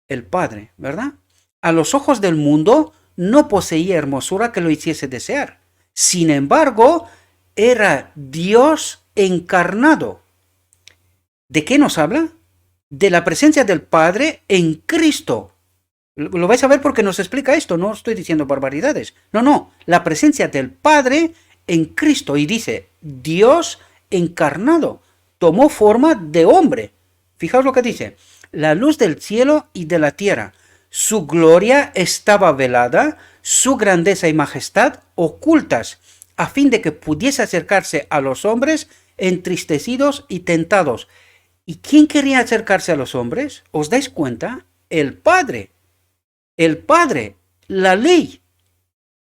S1: El Padre, ¿verdad? A los ojos del mundo no poseía hermosura que lo hiciese desear. Sin embargo, era Dios encarnado. ¿De qué nos habla? De la presencia del Padre en Cristo. Lo vais a ver porque nos explica esto, no estoy diciendo barbaridades. No, la presencia del Padre en Cristo. Y dice, Dios encarnado, tomó forma de hombre. Fijaos lo que dice, la luz del cielo y de la tierra. Su gloria estaba velada, su grandeza y majestad ocultas, a fin de que pudiese acercarse a los hombres entristecidos y tentados. ¿Y quién quería acercarse a los hombres? ¿Os dais cuenta? El Padre. El Padre, la ley.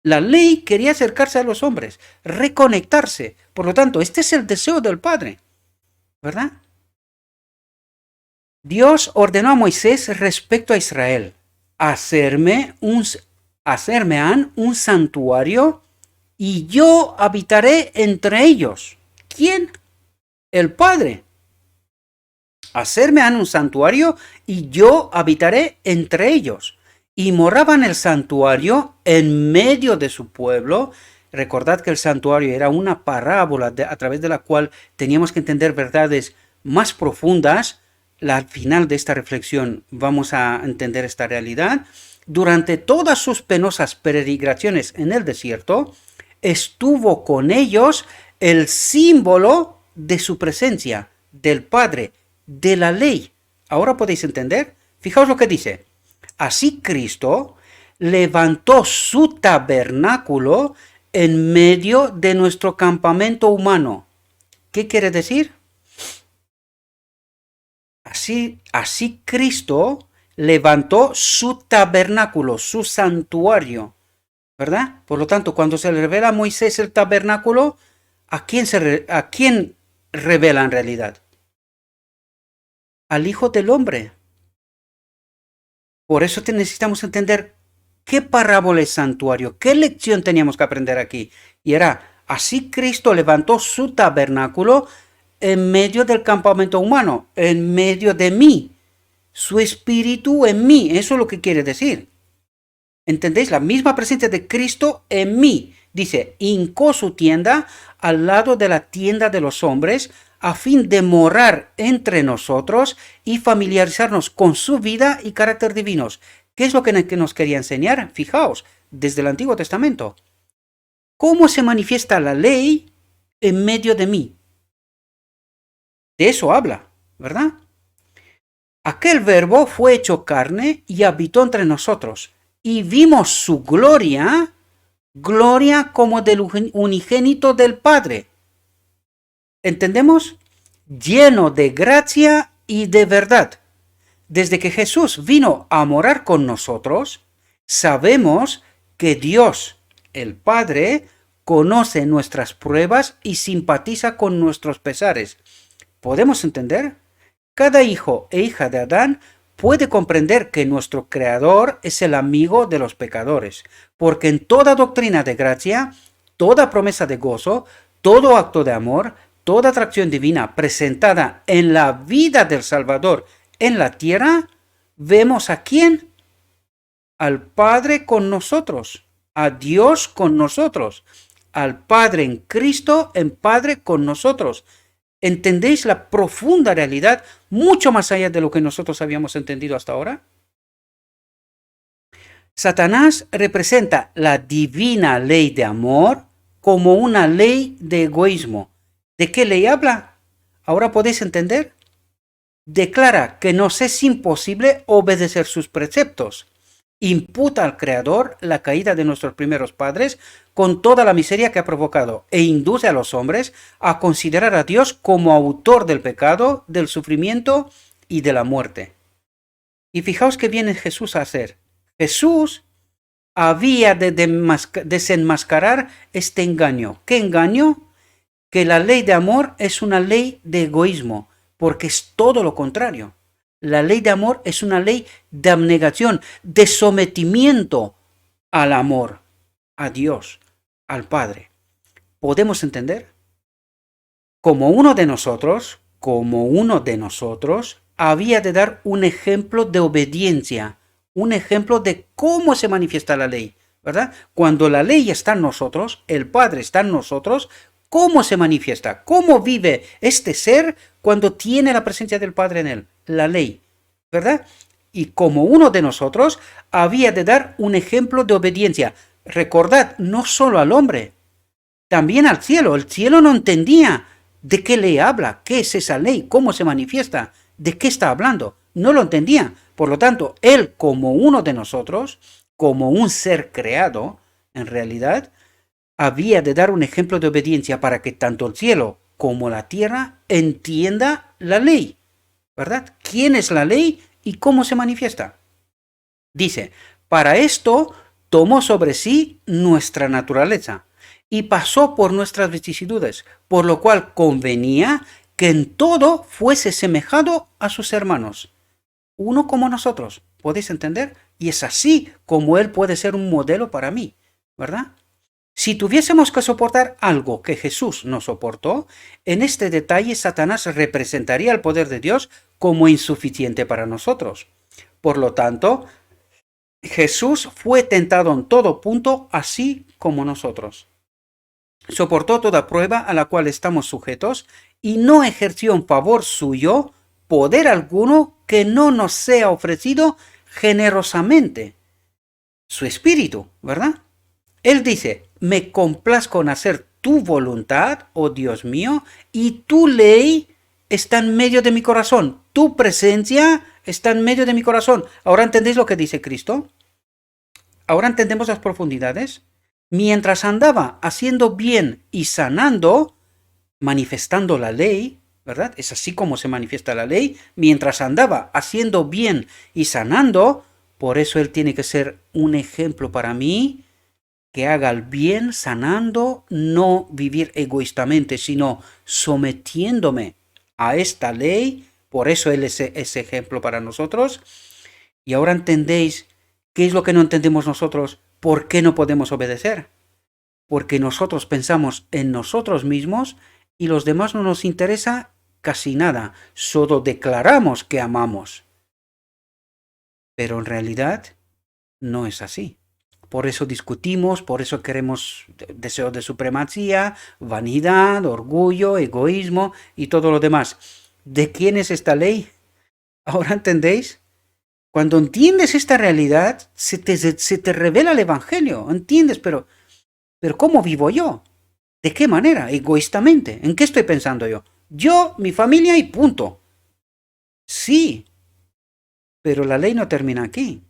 S1: La ley quería acercarse a los hombres, reconectarse. Por lo tanto, este es el deseo del Padre, ¿verdad? Dios ordenó a Moisés respecto a Israel, hacerme un santuario y yo habitaré entre ellos. ¿Quién? El Padre. Hacerme un santuario y yo habitaré entre ellos. Y moraba en el santuario en medio de su pueblo. Recordad que el santuario era una parábola a través de la cual teníamos que entender verdades más profundas. Al final de esta reflexión vamos a entender esta realidad. Durante todas sus penosas peregrinaciones en el desierto, estuvo con ellos el símbolo de su presencia, del Padre, de la ley. Ahora podéis entender. Fijaos lo que dice. Así Cristo levantó su tabernáculo en medio de nuestro campamento humano. ¿Qué quiere decir? Así Cristo levantó su tabernáculo, su santuario, ¿verdad? Por lo tanto, cuando se le revela a Moisés el tabernáculo, ¿a quién revela en realidad? Al Hijo del Hombre. Por eso necesitamos entender qué parábola es santuario, qué lección teníamos que aprender aquí. Y era, así Cristo levantó su tabernáculo en medio del campamento humano, en medio de mí. Su espíritu en mí, eso es lo que quiere decir. ¿Entendéis? La misma presencia de Cristo en mí. Dice, hincó su tienda al lado de la tienda de los hombres, a fin de morar entre nosotros y familiarizarnos con su vida y carácter divinos. ¿Qué es lo que nos quería enseñar? Fijaos, desde el Antiguo Testamento. ¿Cómo se manifiesta la ley en medio de mí? De eso habla, ¿verdad? Aquel verbo fue hecho carne y habitó entre nosotros, y vimos su gloria, gloria como del unigénito del Padre. ¿Entendemos? Lleno de gracia y de verdad. Desde que Jesús vino a morar con nosotros, sabemos que Dios, el Padre, conoce nuestras pruebas y simpatiza con nuestros pesares. ¿Podemos entender? Cada hijo e hija de Adán puede comprender que nuestro Creador es el amigo de los pecadores, porque en toda doctrina de gracia, toda promesa de gozo, todo acto de amor, toda atracción divina presentada en la vida del Salvador en la tierra, vemos a quién, al Padre con nosotros, a Dios con nosotros, al Padre en Cristo, en Padre con nosotros. ¿Entendéis la profunda realidad, mucho más allá de lo que nosotros habíamos entendido hasta ahora? Satanás representa la divina ley de amor como una ley de egoísmo. ¿De qué ley habla? ¿Ahora podéis entender? Declara que nos es imposible obedecer sus preceptos. Imputa al Creador la caída de nuestros primeros padres con toda la miseria que ha provocado e induce a los hombres a considerar a Dios como autor del pecado, del sufrimiento y de la muerte. Y fijaos qué viene Jesús a hacer. Jesús había de desenmascarar este engaño. ¿Qué engaño? Que la ley de amor es una ley de egoísmo, porque es todo lo contrario. La ley de amor es una ley de abnegación, de sometimiento al amor, a Dios, al Padre. ¿Podemos entender? Como uno de nosotros, había de dar un ejemplo de obediencia, un ejemplo de cómo se manifiesta la ley, ¿verdad? Cuando la ley está en nosotros, el Padre está en nosotros, ¿cómo se manifiesta? ¿Cómo vive este ser cuando tiene la presencia del Padre en él? La ley, ¿verdad? Y como uno de nosotros, había de dar un ejemplo de obediencia. Recordad, no solo al hombre, también al cielo. El cielo no entendía de qué ley habla, qué es esa ley, cómo se manifiesta, de qué está hablando. No lo entendía. Por lo tanto, él como uno de nosotros, como un ser creado, en realidad, había de dar un ejemplo de obediencia para que tanto el cielo como la tierra entienda la ley, ¿verdad? ¿Quién es la ley y cómo se manifiesta? Dice, para esto tomó sobre sí nuestra naturaleza y pasó por nuestras vicisitudes, por lo cual convenía que en todo fuese semejado a sus hermanos, uno como nosotros, ¿podéis entender? Y es así como él puede ser un modelo para mí, ¿verdad? Si tuviésemos que soportar algo que Jesús no soportó, en este detalle Satanás representaría el poder de Dios como insuficiente para nosotros. Por lo tanto, Jesús fue tentado en todo punto, así como nosotros. Soportó toda prueba a la cual estamos sujetos y no ejerció en favor suyo poder alguno que no nos sea ofrecido generosamente. Su espíritu, ¿verdad? Él dice, me complazco en hacer tu voluntad, oh Dios mío, y tu ley está en medio de mi corazón. Tu presencia está en medio de mi corazón. ¿Ahora entendéis lo que dice Cristo? ¿Ahora entendemos las profundidades? Mientras andaba haciendo bien y sanando, manifestando la ley, ¿verdad? Es así como se manifiesta la ley. Mientras andaba haciendo bien y sanando, por eso él tiene que ser un ejemplo para mí, que haga el bien sanando, no vivir egoístamente, sino sometiéndome a esta ley. Por eso él es ese ejemplo para nosotros. Y ahora entendéis qué es lo que no entendemos nosotros, por qué no podemos obedecer. Porque nosotros pensamos en nosotros mismos y los demás no nos interesa casi nada. Solo declaramos que amamos. Pero en realidad no es así. Por eso discutimos, por eso queremos deseo de supremacía, vanidad, orgullo, egoísmo y todo lo demás. ¿De quién es esta ley? ¿Ahora entendéis? Cuando entiendes esta realidad, se te revela el Evangelio. ¿Entiendes? Pero ¿cómo vivo yo? ¿De qué manera? Egoístamente. ¿En qué estoy pensando yo? Yo, mi familia y punto. Sí, pero la ley no termina aquí.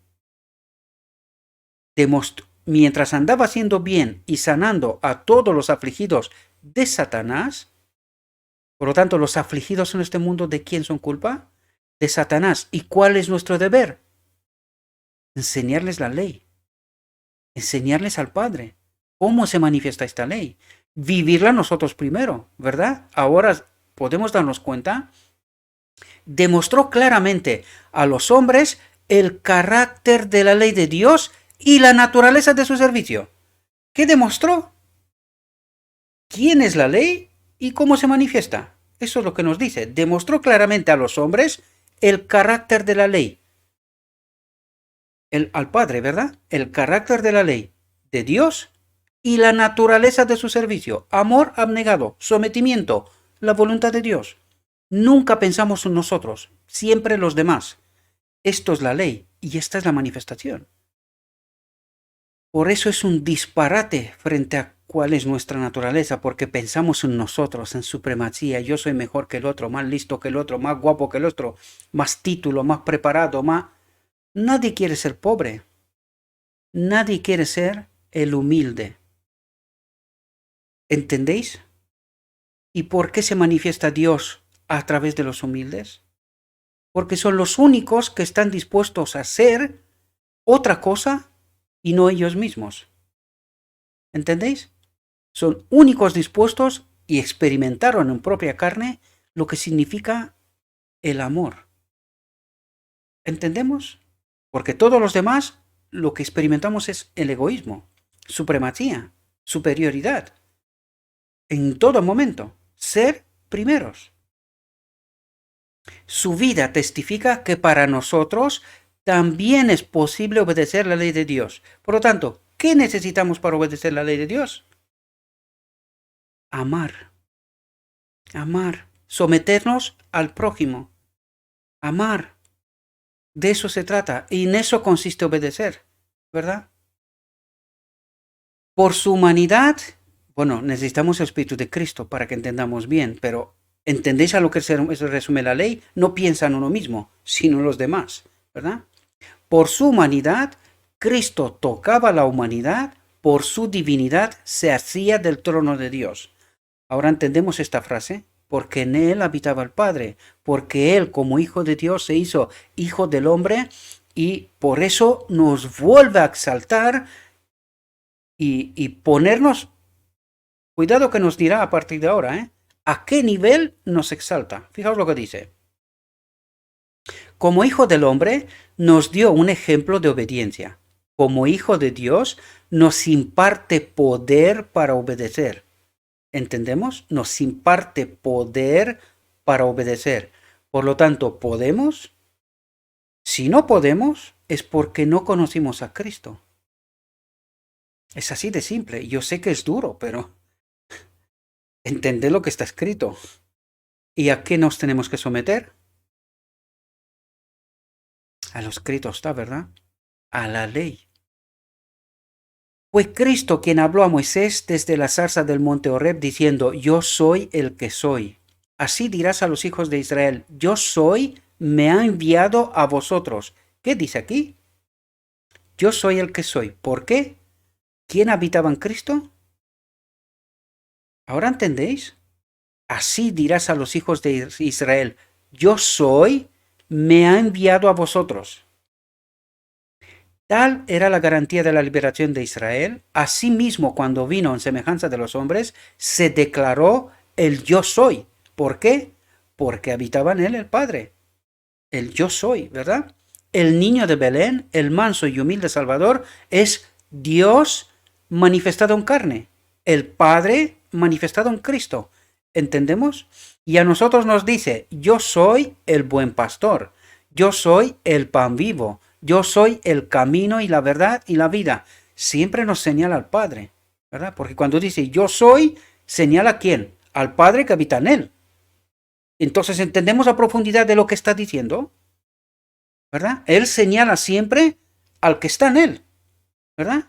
S1: Mientras andaba haciendo bien y sanando a todos los afligidos de Satanás, por lo tanto, los afligidos en este mundo, ¿de quién son culpa? De Satanás. ¿Y cuál es nuestro deber? Enseñarles la ley, enseñarles al Padre. ¿Cómo se manifiesta esta ley? Vivirla nosotros primero, ¿verdad? Ahora podemos darnos cuenta. Demostró claramente a los hombres el carácter de la ley de Dios y la naturaleza de su servicio. ¿Qué demostró? ¿Quién es la ley y cómo se manifiesta? Eso es lo que nos dice. Demostró claramente a los hombres el carácter de la ley. Al Padre, ¿verdad? El carácter de la ley de Dios y la naturaleza de su servicio. Amor abnegado, sometimiento, la voluntad de Dios. Nunca pensamos en nosotros, siempre en los demás. Esto es la ley y esta es la manifestación. Por eso es un disparate frente a cuál es nuestra naturaleza, porque pensamos en nosotros, en supremacía. Yo soy mejor que el otro, más listo que el otro, más guapo que el otro, más título, más preparado, más... Nadie quiere ser pobre. Nadie quiere ser el humilde. ¿Entendéis? ¿Y por qué se manifiesta Dios a través de los humildes? Porque son los únicos que están dispuestos a hacer otra cosa y no ellos mismos. ¿Entendéis? Son únicos dispuestos y experimentaron en propia carne lo que significa el amor. ¿Entendemos? Porque todos los demás lo que experimentamos es el egoísmo, supremacía, superioridad. En todo momento, ser primeros. Su vida testifica que para nosotros también es posible obedecer la ley de Dios. Por lo tanto, ¿qué necesitamos para obedecer la ley de Dios? Amar. Amar. Someternos al prójimo. Amar. De eso se trata. Y en eso consiste obedecer. ¿Verdad? Por su humanidad, bueno, necesitamos el Espíritu de Cristo para que entendamos bien, pero ¿entendéis a lo que se resume la ley? No piensa en uno mismo, sino en los demás. ¿Verdad? Por su humanidad, Cristo tocaba la humanidad, por su divinidad se hacía del trono de Dios. Ahora entendemos esta frase, porque en él habitaba el Padre, porque él como hijo de Dios se hizo hijo del hombre y por eso nos vuelve a exaltar y ponernos, cuidado que nos dirá a partir de ahora, ¿a qué nivel nos exalta? Fijaos lo que dice. Como hijo del hombre, nos dio un ejemplo de obediencia. Como hijo de Dios, nos imparte poder para obedecer. ¿Entendemos? Nos imparte poder para obedecer. Por lo tanto, ¿podemos? Si no podemos, es porque no conocimos a Cristo. Es así de simple. Yo sé que es duro, pero entended lo que está escrito. ¿Y a qué nos tenemos que someter? A lo escrito está, ¿verdad? A la ley. Fue Cristo quien habló a Moisés desde la zarza del monte Horeb diciendo, yo soy el que soy. Así dirás a los hijos de Israel, yo soy, me ha enviado a vosotros. ¿Qué dice aquí? Yo soy el que soy. ¿Por qué? ¿Quién habitaba en Cristo? ¿Ahora entendéis? Así dirás a los hijos de Israel, yo soy, me ha enviado a vosotros. Tal era la garantía de la liberación de Israel. Asimismo, cuando vino en semejanza de los hombres, se declaró el yo soy. ¿Por qué? Porque habitaba en él el Padre. El yo soy, ¿verdad? El niño de Belén, el manso y humilde Salvador, es Dios manifestado en carne. El Padre manifestado en Cristo. ¿Entendemos? Y a nosotros nos dice, yo soy el buen pastor. Yo soy el pan vivo. Yo soy el camino y la verdad y la vida. siempre nos señala al Padre, ¿verdad? Porque cuando dice yo soy, señala a quién, al Padre que habita en él. Entonces entendemos la profundidad de lo que está diciendo, ¿verdad? Él señala siempre al que está en él, ¿verdad?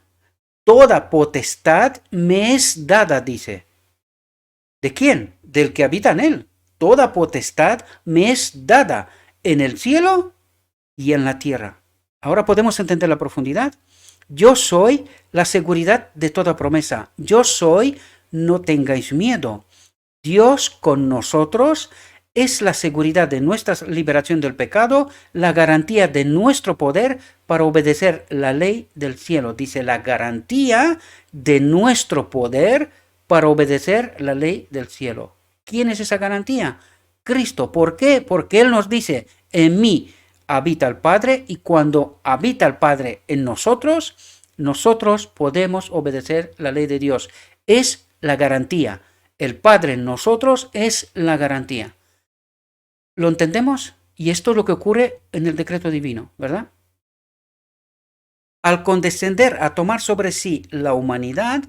S1: Toda potestad me es dada, dice. ¿De quién? Del que habita en él. Toda potestad me es dada en el cielo y en la tierra. Ahora podemos entender la profundidad. Yo soy la seguridad de toda promesa. Yo soy, no tengáis miedo. Dios con nosotros es la seguridad de nuestra liberación del pecado, la garantía de nuestro poder para obedecer la ley del cielo. Dice la garantía de nuestro poder para obedecer la ley del cielo. ¿Quién es esa garantía? Cristo. ¿Por qué? Porque Él nos dice, en mí habita el Padre, y cuando habita el Padre en nosotros, nosotros podemos obedecer la ley de Dios. Es la garantía. El Padre en nosotros es la garantía. ¿Lo entendemos? Y esto es lo que ocurre en el decreto divino, ¿verdad? Al condescender a tomar sobre sí la humanidad,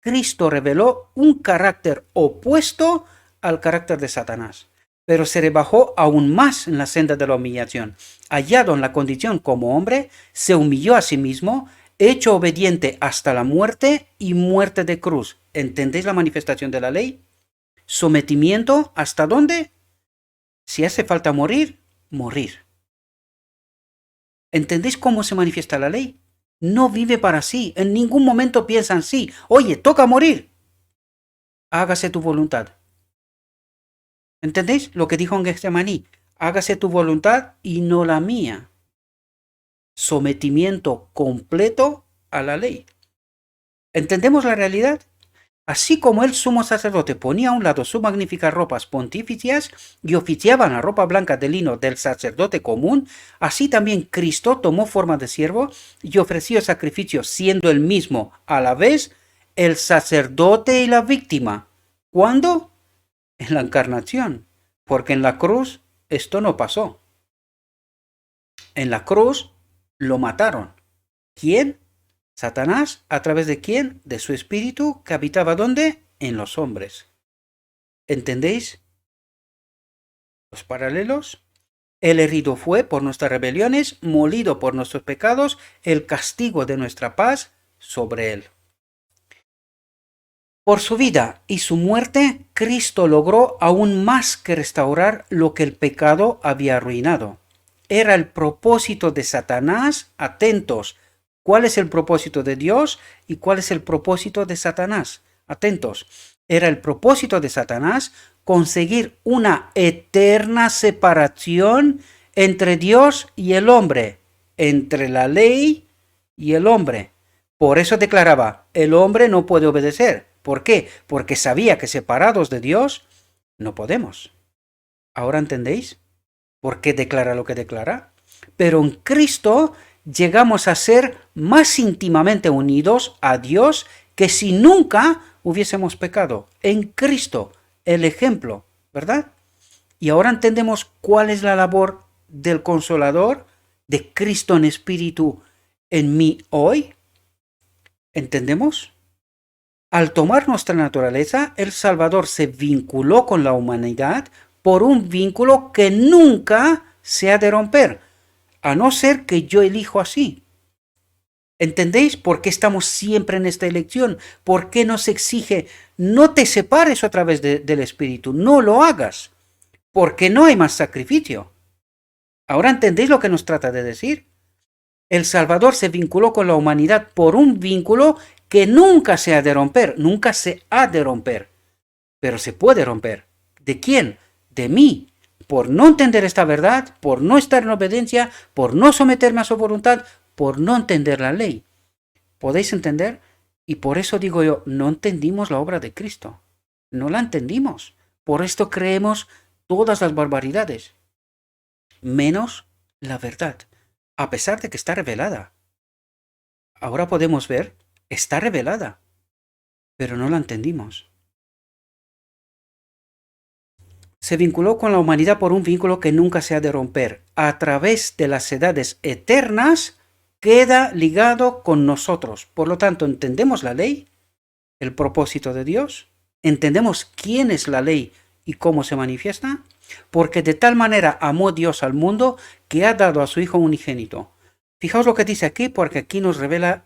S1: Cristo reveló un carácter opuesto al carácter de Satanás, pero se rebajó aún más en la senda de la humillación. Hallado en la condición como hombre, se humilló a sí mismo, hecho obediente hasta la muerte y muerte de cruz. ¿Entendéis la manifestación de la ley? Sometimiento, ¿hasta dónde? Si hace falta morir, morir. ¿Entendéis cómo se manifiesta la ley? No vive para sí, en ningún momento piensa en sí. Oye, toca morir. Hágase tu voluntad. ¿Entendéis lo que dijo en Getsemaní? Hágase tu voluntad y no la mía. Sometimiento completo a la ley. ¿Entendemos la realidad? Así como el sumo sacerdote ponía a un lado sus magníficas ropas pontificias y oficiaba en la ropa blanca de lino del sacerdote común, así también Cristo tomó forma de siervo y ofreció sacrificio, siendo él mismo a la vez el sacerdote y la víctima. ¿Cuándo? En la encarnación, porque en la cruz esto no pasó. En la cruz lo mataron. ¿Quién? Satanás, ¿a través de quién? De su espíritu que habitaba ¿dónde? En los hombres. ¿Entendéis los paralelos? El herido fue por nuestras rebeliones, molido por nuestros pecados, el castigo de nuestra paz sobre él. Por su vida y su muerte, Cristo logró aún más que restaurar lo que el pecado había arruinado. Era el propósito de Satanás, atentos. ¿Cuál es el propósito de Dios y cuál es el propósito de Satanás? Atentos. Era el propósito de Satanás conseguir una eterna separación entre Dios y el hombre, entre la ley y el hombre. Por eso declaraba, el hombre no puede obedecer. ¿Por qué? Porque sabía que separados de Dios no podemos. ¿Ahora entendéis por qué declara lo que declara? Pero en Cristo llegamos a ser más íntimamente unidos a Dios que si nunca hubiésemos pecado. En Cristo, el ejemplo, ¿verdad? Y ahora entendemos cuál es la labor del Consolador, de Cristo en Espíritu en mí hoy. ¿Entendemos? Al tomar nuestra naturaleza, el Salvador se vinculó con la humanidad por un vínculo que nunca se ha de romper, a no ser que yo elijo así. ¿Entendéis por qué estamos siempre en esta elección? ¿Por qué nos exige no te separes otra vez del Espíritu? No lo hagas, porque no hay más sacrificio. ¿Ahora entendéis lo que nos trata de decir? El Salvador se vinculó con la humanidad por un vínculo que nunca se ha de romper, nunca se ha de romper, pero se puede romper. ¿De quién? De mí. Por no entender esta verdad, por no estar en obediencia, por no someterme a su voluntad, por no entender la ley. ¿Podéis entender? Y por eso digo yo, no entendimos la obra de Cristo. No la entendimos. Por esto creemos todas las barbaridades, menos la verdad, a pesar de que está revelada. Ahora podemos ver, está revelada, pero no la entendimos. Se vinculó con la humanidad por un vínculo que nunca se ha de romper. A través de las edades eternas, queda ligado con nosotros. Por lo tanto, entendemos la ley, el propósito de Dios, entendemos quién es la ley y cómo se manifiesta, porque de tal manera amó Dios al mundo que ha dado a su Hijo unigénito. Fijaos lo que dice aquí, porque aquí nos revela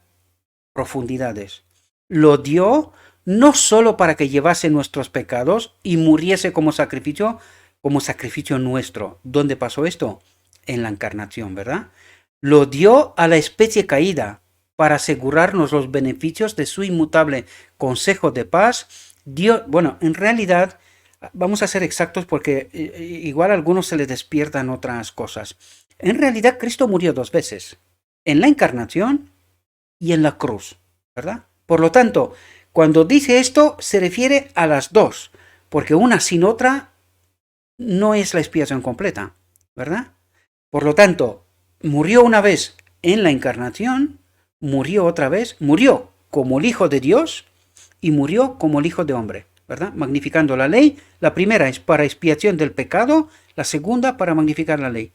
S1: profundidades. Lo dio no solo para que llevase nuestros pecados y muriese como sacrificio nuestro. ¿Dónde pasó esto? En la encarnación, ¿verdad? Lo dio a la especie caída para asegurarnos los beneficios de su inmutable consejo de paz. Dios, bueno, en realidad, vamos a ser exactos porque igual a algunos se les despiertan otras cosas. En realidad, Cristo murió 2 veces, en la encarnación y en la cruz, ¿verdad? Por lo tanto, cuando dice esto, se refiere a las dos, porque una sin otra no es la expiación completa, ¿verdad? Por lo tanto, murió una vez en la encarnación, murió otra vez, murió como el Hijo de Dios y murió como el Hijo de hombre, ¿verdad? Magnificando la ley. La primera es para expiación del pecado, la segunda para magnificar la ley.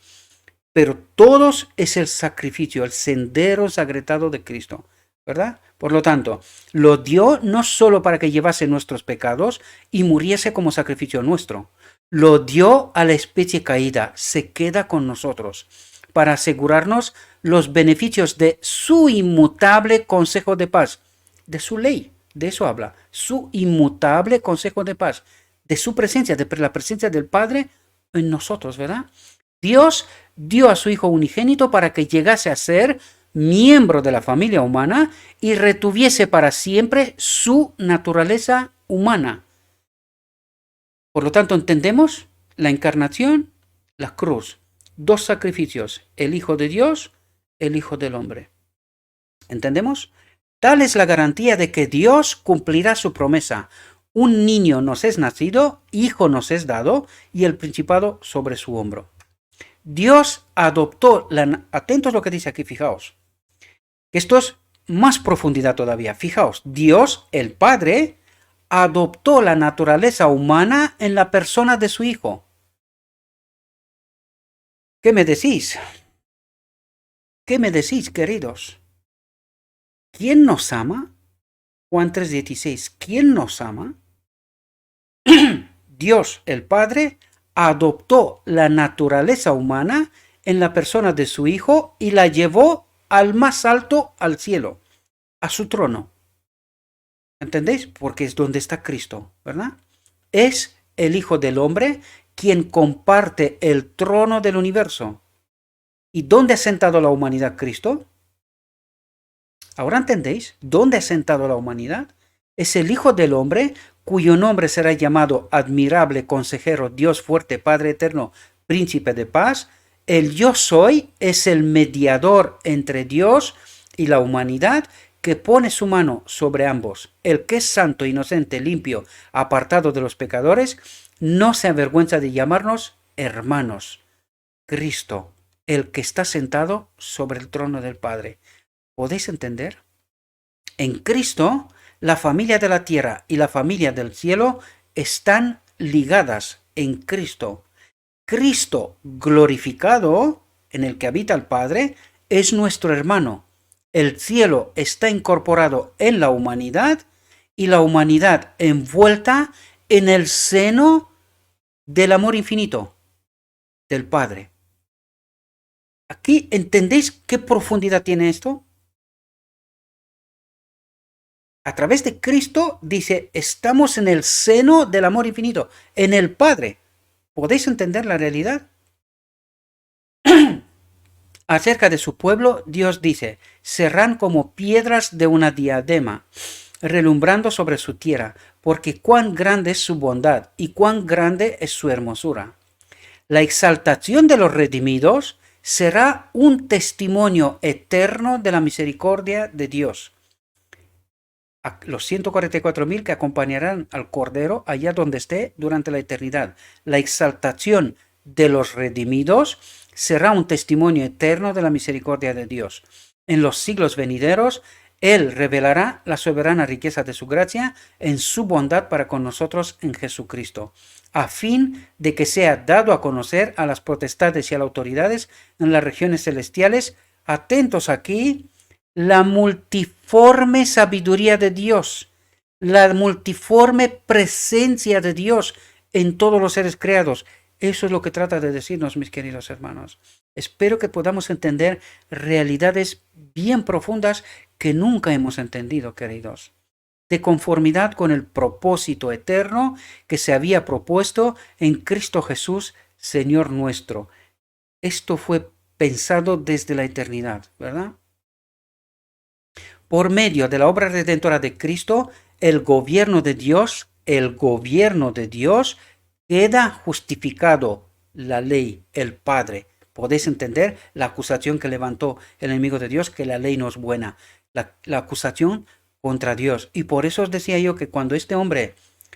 S1: Pero todos es el sacrificio, el sendero sagrado de Cristo, ¿verdad? Por lo tanto, lo dio no solo para que llevase nuestros pecados y muriese como sacrificio nuestro, lo dio a la especie caída, se queda con nosotros, para asegurarnos los beneficios de su inmutable consejo de paz, de su ley, de eso habla, su inmutable consejo de paz, de su presencia, de la presencia del Padre en nosotros, ¿verdad? Dios dio a su Hijo unigénito para que llegase a ser miembro de la familia humana y retuviese para siempre su naturaleza humana. Por lo tanto, entendemos la encarnación, la cruz, 2 sacrificios, el Hijo de Dios, el Hijo del hombre. ¿Entendemos? Tal es la garantía de que Dios cumplirá su promesa. Un niño nos es nacido, hijo nos es dado, y el principado sobre su hombro. Dios adoptó, atentos a lo que dice aquí, fijaos. Esto es más profundidad todavía. Fijaos, Dios, el Padre, adoptó la naturaleza humana en la persona de su Hijo. ¿Qué me decís? ¿Qué me decís, queridos? ¿Quién nos ama? Juan 3:16. ¿Quién nos ama? Dios, el Padre, adoptó la naturaleza humana en la persona de su Hijo y la llevó al más alto, al cielo, a su trono. ¿Entendéis? Porque es donde está Cristo, ¿verdad? Es el Hijo del Hombre quien comparte el trono del universo. ¿Y dónde ha sentado la humanidad Cristo? ¿Ahora entendéis? ¿Dónde ha sentado la humanidad? Es el Hijo del Hombre cuyo nombre será llamado admirable consejero, Dios fuerte, Padre eterno, príncipe de paz. El yo soy es el mediador entre Dios y la humanidad que pone su mano sobre ambos. El que es santo, inocente, limpio, apartado de los pecadores, no se avergüenza de llamarnos hermanos. Cristo, el que está sentado sobre el trono del Padre. ¿Podéis entender? En Cristo, la familia de la tierra y la familia del cielo están ligadas en Cristo. Cristo glorificado, en el que habita el Padre, es nuestro hermano. El cielo está incorporado en la humanidad y la humanidad envuelta en el seno del amor infinito del Padre. ¿Aquí entendéis qué profundidad tiene esto? A través de Cristo, dice, estamos en el seno del amor infinito, en el Padre. ¿Podéis entender la realidad? Acerca de su pueblo, Dios dice, serán como piedras de una diadema, relumbrando sobre su tierra, porque cuán grande es su bondad y cuán grande es su hermosura. La exaltación de los redimidos será un testimonio eterno de la misericordia de Dios. A los 144,000 que acompañarán al Cordero allá donde esté durante la eternidad. La exaltación de los redimidos será un testimonio eterno de la misericordia de Dios. En los siglos venideros, Él revelará la soberana riqueza de su gracia en su bondad para con nosotros en Jesucristo, a fin de que sea dado a conocer a las potestades y a las autoridades en las regiones celestiales atentos aquí, la multiforme sabiduría de Dios, la multiforme presencia de Dios en todos los seres creados. Eso es lo que trata de decirnos, mis queridos hermanos. Espero que podamos entender realidades bien profundas que nunca hemos entendido, queridos, de conformidad con el propósito eterno que se había propuesto en Cristo Jesús, Señor nuestro. Esto fue pensado desde la eternidad, ¿verdad? Por medio de la obra redentora de Cristo, el gobierno de Dios queda justificado. La ley, el Padre. ¿Podéis entender la acusación que levantó el enemigo de Dios? Que la ley no es buena. La acusación contra Dios. Y por eso os decía yo que cuando este hombre,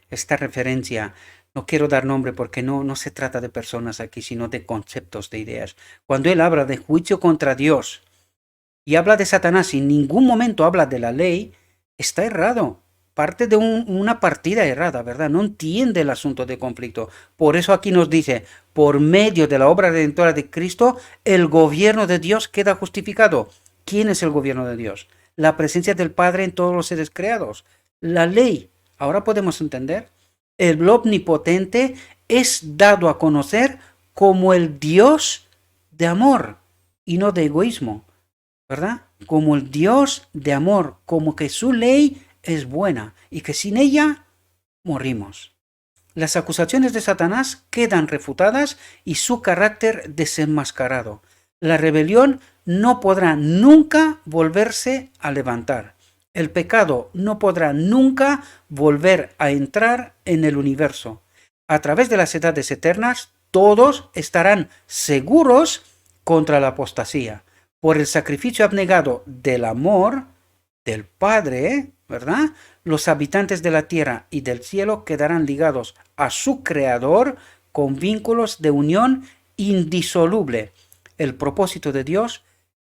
S1: esta referencia, no quiero dar nombre porque no se trata de personas aquí, sino de conceptos, de ideas. Cuando él habla de juicio contra Dios y habla de Satanás y en ningún momento habla de la ley, está errado. Parte de una partida errada, ¿verdad? No entiende el asunto de conflicto. Por eso aquí nos dice, por medio de la obra redentora de Cristo, el gobierno de Dios queda justificado. ¿Quién es el gobierno de Dios? La presencia del Padre en todos los seres creados. La ley. Ahora podemos entender. El omnipotente es dado a conocer como el Dios de amor y no de egoísmo, ¿verdad? Como el Dios de amor, como que su ley es buena y que sin ella morimos. Las acusaciones de Satanás quedan refutadas y su carácter desenmascarado. La rebelión no podrá nunca volverse a levantar. El pecado no podrá nunca volver a entrar en el universo. A través de las edades eternas, todos estarán seguros contra la apostasía. Por el sacrificio abnegado del amor del Padre, ¿verdad? Los habitantes de la tierra y del cielo quedarán ligados a su Creador con vínculos de unión indisoluble. El propósito de Dios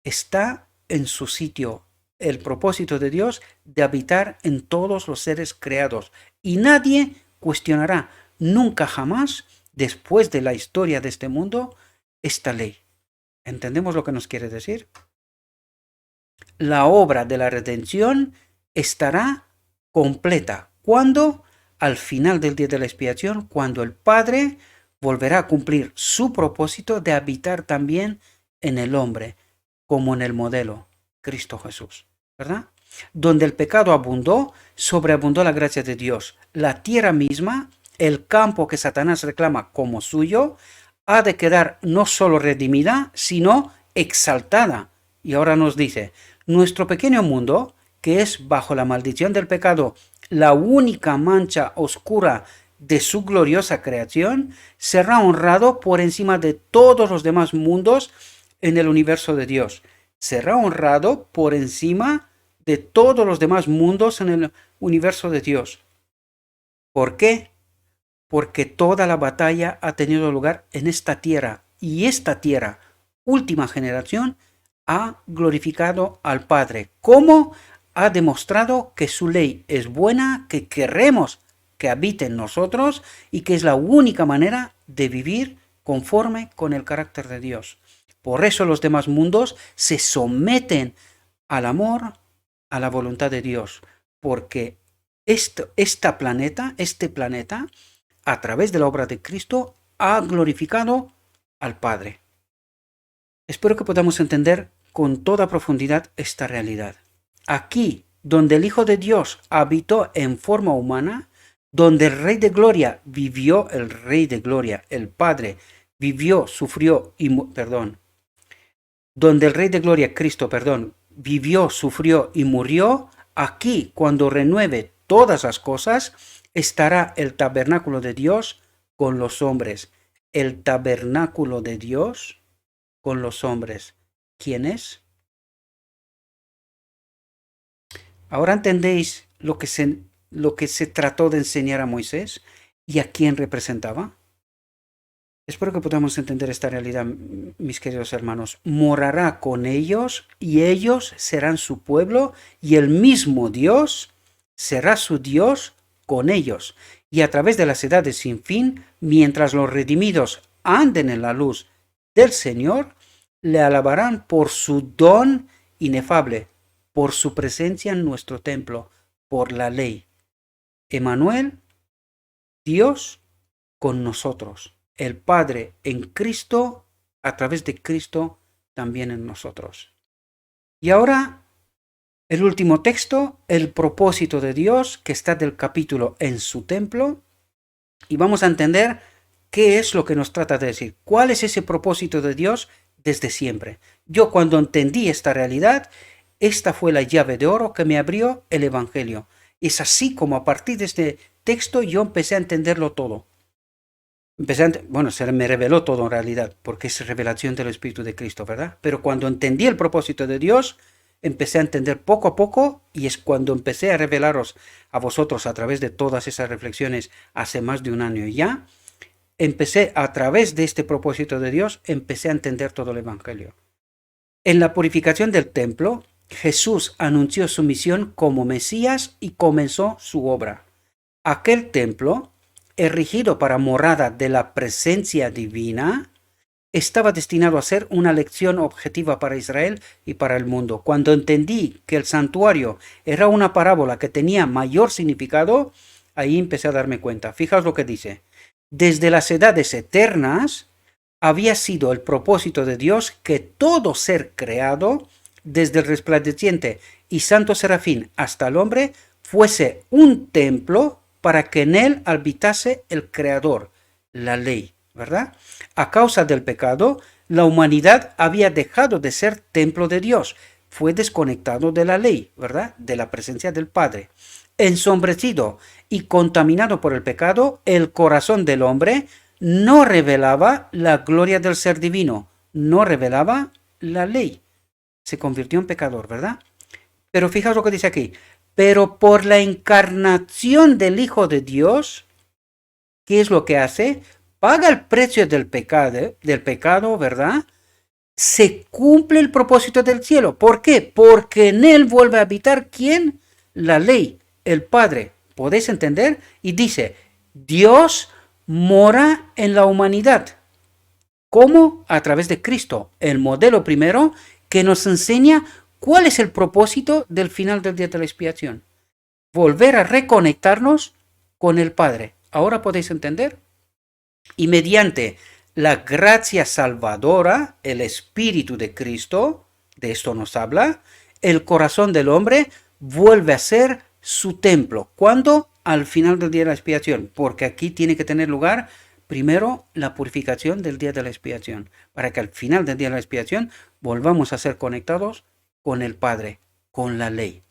S1: está en su sitio. El propósito de Dios de habitar en todos los seres creados. Y nadie cuestionará nunca jamás, después de la historia de este mundo, esta ley. ¿Entendemos lo que nos quiere decir? La obra de la redención estará completa. ¿Cuándo? Al final del día de la expiación, cuando el Padre volverá a cumplir su propósito de habitar también en el hombre, como en el modelo, Cristo Jesús, ¿verdad? Donde el pecado abundó, sobreabundó la gracia de Dios. La tierra misma, el campo que Satanás reclama como suyo, ha de quedar no solo redimida, sino exaltada. Y ahora nos dice, nuestro pequeño mundo, que es bajo la maldición del pecado, la única mancha oscura de su gloriosa creación, será honrado por encima de todos los demás mundos en el universo de Dios. Será honrado por encima de todos los demás mundos en el universo de Dios. ¿Por qué? Porque toda la batalla ha tenido lugar en esta tierra, y esta tierra, última generación, ha glorificado al Padre. ¿Cómo? Ha demostrado que su ley es buena, que queremos que habite en nosotros y que es la única manera de vivir conforme con el carácter de Dios. Por eso los demás mundos se someten al amor, a la voluntad de Dios, porque este planeta, a través de la obra de Cristo, ha glorificado al Padre. Espero que podamos entender con toda profundidad esta realidad. Aquí, donde el Hijo de Dios habitó en forma humana, donde el Rey de Gloria vivió, el Rey de Gloria, el Padre, vivió, sufrió y donde el Rey de Gloria, Cristo, vivió, sufrió y murió, aquí, cuando renueve todas las cosas, estará el tabernáculo de Dios con los hombres. El tabernáculo de Dios con los hombres. ¿Quién es? Ahora entendéis lo que se trató de enseñar a Moisés y a quién representaba. Espero que podamos entender esta realidad, mis queridos hermanos. Morará con ellos y ellos serán su pueblo y el mismo Dios será su Dios con ellos. Y a través de las edades sin fin, mientras los redimidos anden en la luz del Señor, le alabarán por su don inefable, por su presencia en nuestro templo, por la ley. Emmanuel, Dios con nosotros, el Padre en Cristo, a través de Cristo también en nosotros. Y ahora el último texto, el propósito de Dios, que está del capítulo en su templo, y vamos a entender qué es lo que nos trata de decir, cuál es ese propósito de Dios desde siempre. Yo cuando entendí esta realidad, esta fue la llave de oro que me abrió el Evangelio. Es así como a partir de este texto yo empecé a entenderlo todo. Bueno, se me reveló todo en realidad, porque es revelación del Espíritu de Cristo, ¿verdad? Pero cuando entendí el propósito de Dios, empecé a entender poco a poco y es cuando empecé a revelaros a vosotros a través de todas esas reflexiones hace más de un año ya, empecé a través de este propósito de Dios, empecé a entender todo el Evangelio. En la purificación del templo, Jesús anunció su misión como Mesías y comenzó su obra. Aquel templo, erigido para morada de la presencia divina, estaba destinado a ser una lección objetiva para Israel y para el mundo. Cuando entendí que el santuario era una parábola que tenía mayor significado, ahí empecé a darme cuenta. Fijaos lo que dice. Desde las edades eternas había sido el propósito de Dios que todo ser creado, desde el resplandeciente y santo serafín hasta el hombre, fuese un templo para que en él habitase el Creador, la ley, ¿verdad? A causa del pecado, la humanidad había dejado de ser templo de Dios, fue desconectado de la ley, ¿verdad? De la presencia del Padre. Ensombrecido y contaminado por el pecado, el corazón del hombre no revelaba la gloria del ser divino, no revelaba la ley. Se convirtió en pecador, ¿verdad? Pero fijaos lo que dice aquí. Pero por la encarnación del Hijo de Dios, ¿qué es lo que hace? Paga el precio del pecado, ¿verdad? Se cumple el propósito del cielo. ¿Por qué? Porque en él vuelve a habitar ¿quién? La ley, el Padre. ¿Podéis entender? Y dice, Dios mora en la humanidad. ¿Cómo? A través de Cristo, el modelo primero que nos enseña cuál es el propósito del final del día de la expiación. Volver a reconectarnos con el Padre. ¿Ahora podéis entender? Y mediante la gracia salvadora, el Espíritu de Cristo, de esto nos habla, el corazón del hombre vuelve a ser su templo. ¿Cuándo? Al final del día de la expiación, porque aquí tiene que tener lugar primero la purificación del día de la expiación, para que al final del día de la expiación volvamos a ser conectados con el Padre, con la ley.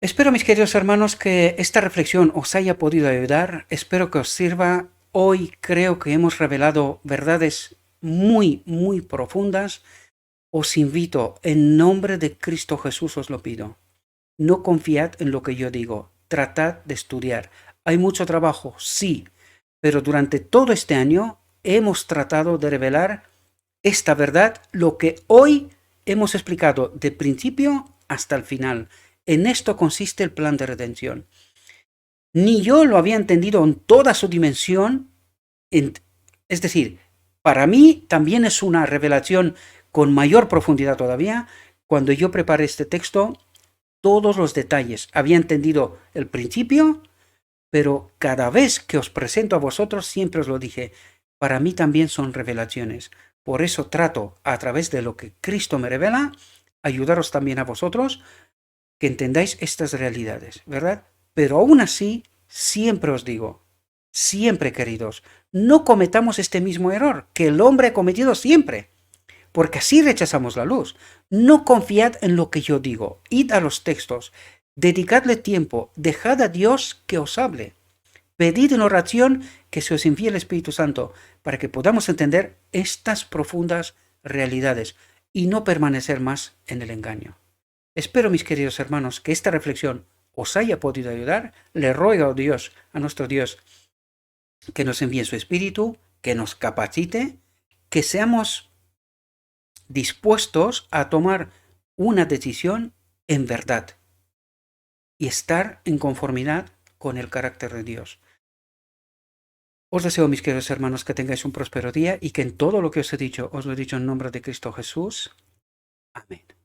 S1: Espero, mis queridos hermanos, que esta reflexión os haya podido ayudar. Espero que os sirva. Hoy creo que hemos revelado verdades muy, muy profundas. Os invito, en nombre de Cristo Jesús os lo pido. No confiad en lo que yo digo. Tratad de estudiar. Hay mucho trabajo, sí, pero durante todo este año hemos tratado de revelar esta verdad, lo que hoy hemos explicado de principio hasta el final. En esto consiste el plan de redención. Ni yo lo había entendido en toda su dimensión, es decir, para mí también es una revelación con mayor profundidad todavía. Cuando yo preparé este texto, todos los detalles, había entendido el principio, pero cada vez que os presento a vosotros siempre os lo dije, para mí también son revelaciones. Por eso trato, a través de lo que Cristo me revela, ayudaros también a vosotros que entendáis estas realidades, ¿verdad? Pero aún así, siempre os digo, siempre, queridos, no cometamos este mismo error que el hombre ha cometido siempre, porque así rechazamos la luz. No confiad en lo que yo digo, id a los textos, dedicadle tiempo, dejad a Dios que os hable. Pedid en oración que se os envíe el Espíritu Santo para que podamos entender estas profundas realidades y no permanecer más en el engaño. Espero, mis queridos hermanos, que esta reflexión os haya podido ayudar. Le ruego a Dios, a nuestro Dios, que nos envíe su Espíritu, que nos capacite, que seamos dispuestos a tomar una decisión en verdad y estar en conformidad con el carácter de Dios. Os deseo, mis queridos hermanos, que tengáis un próspero día y que en todo lo que os he dicho, os lo he dicho en nombre de Cristo Jesús. Amén.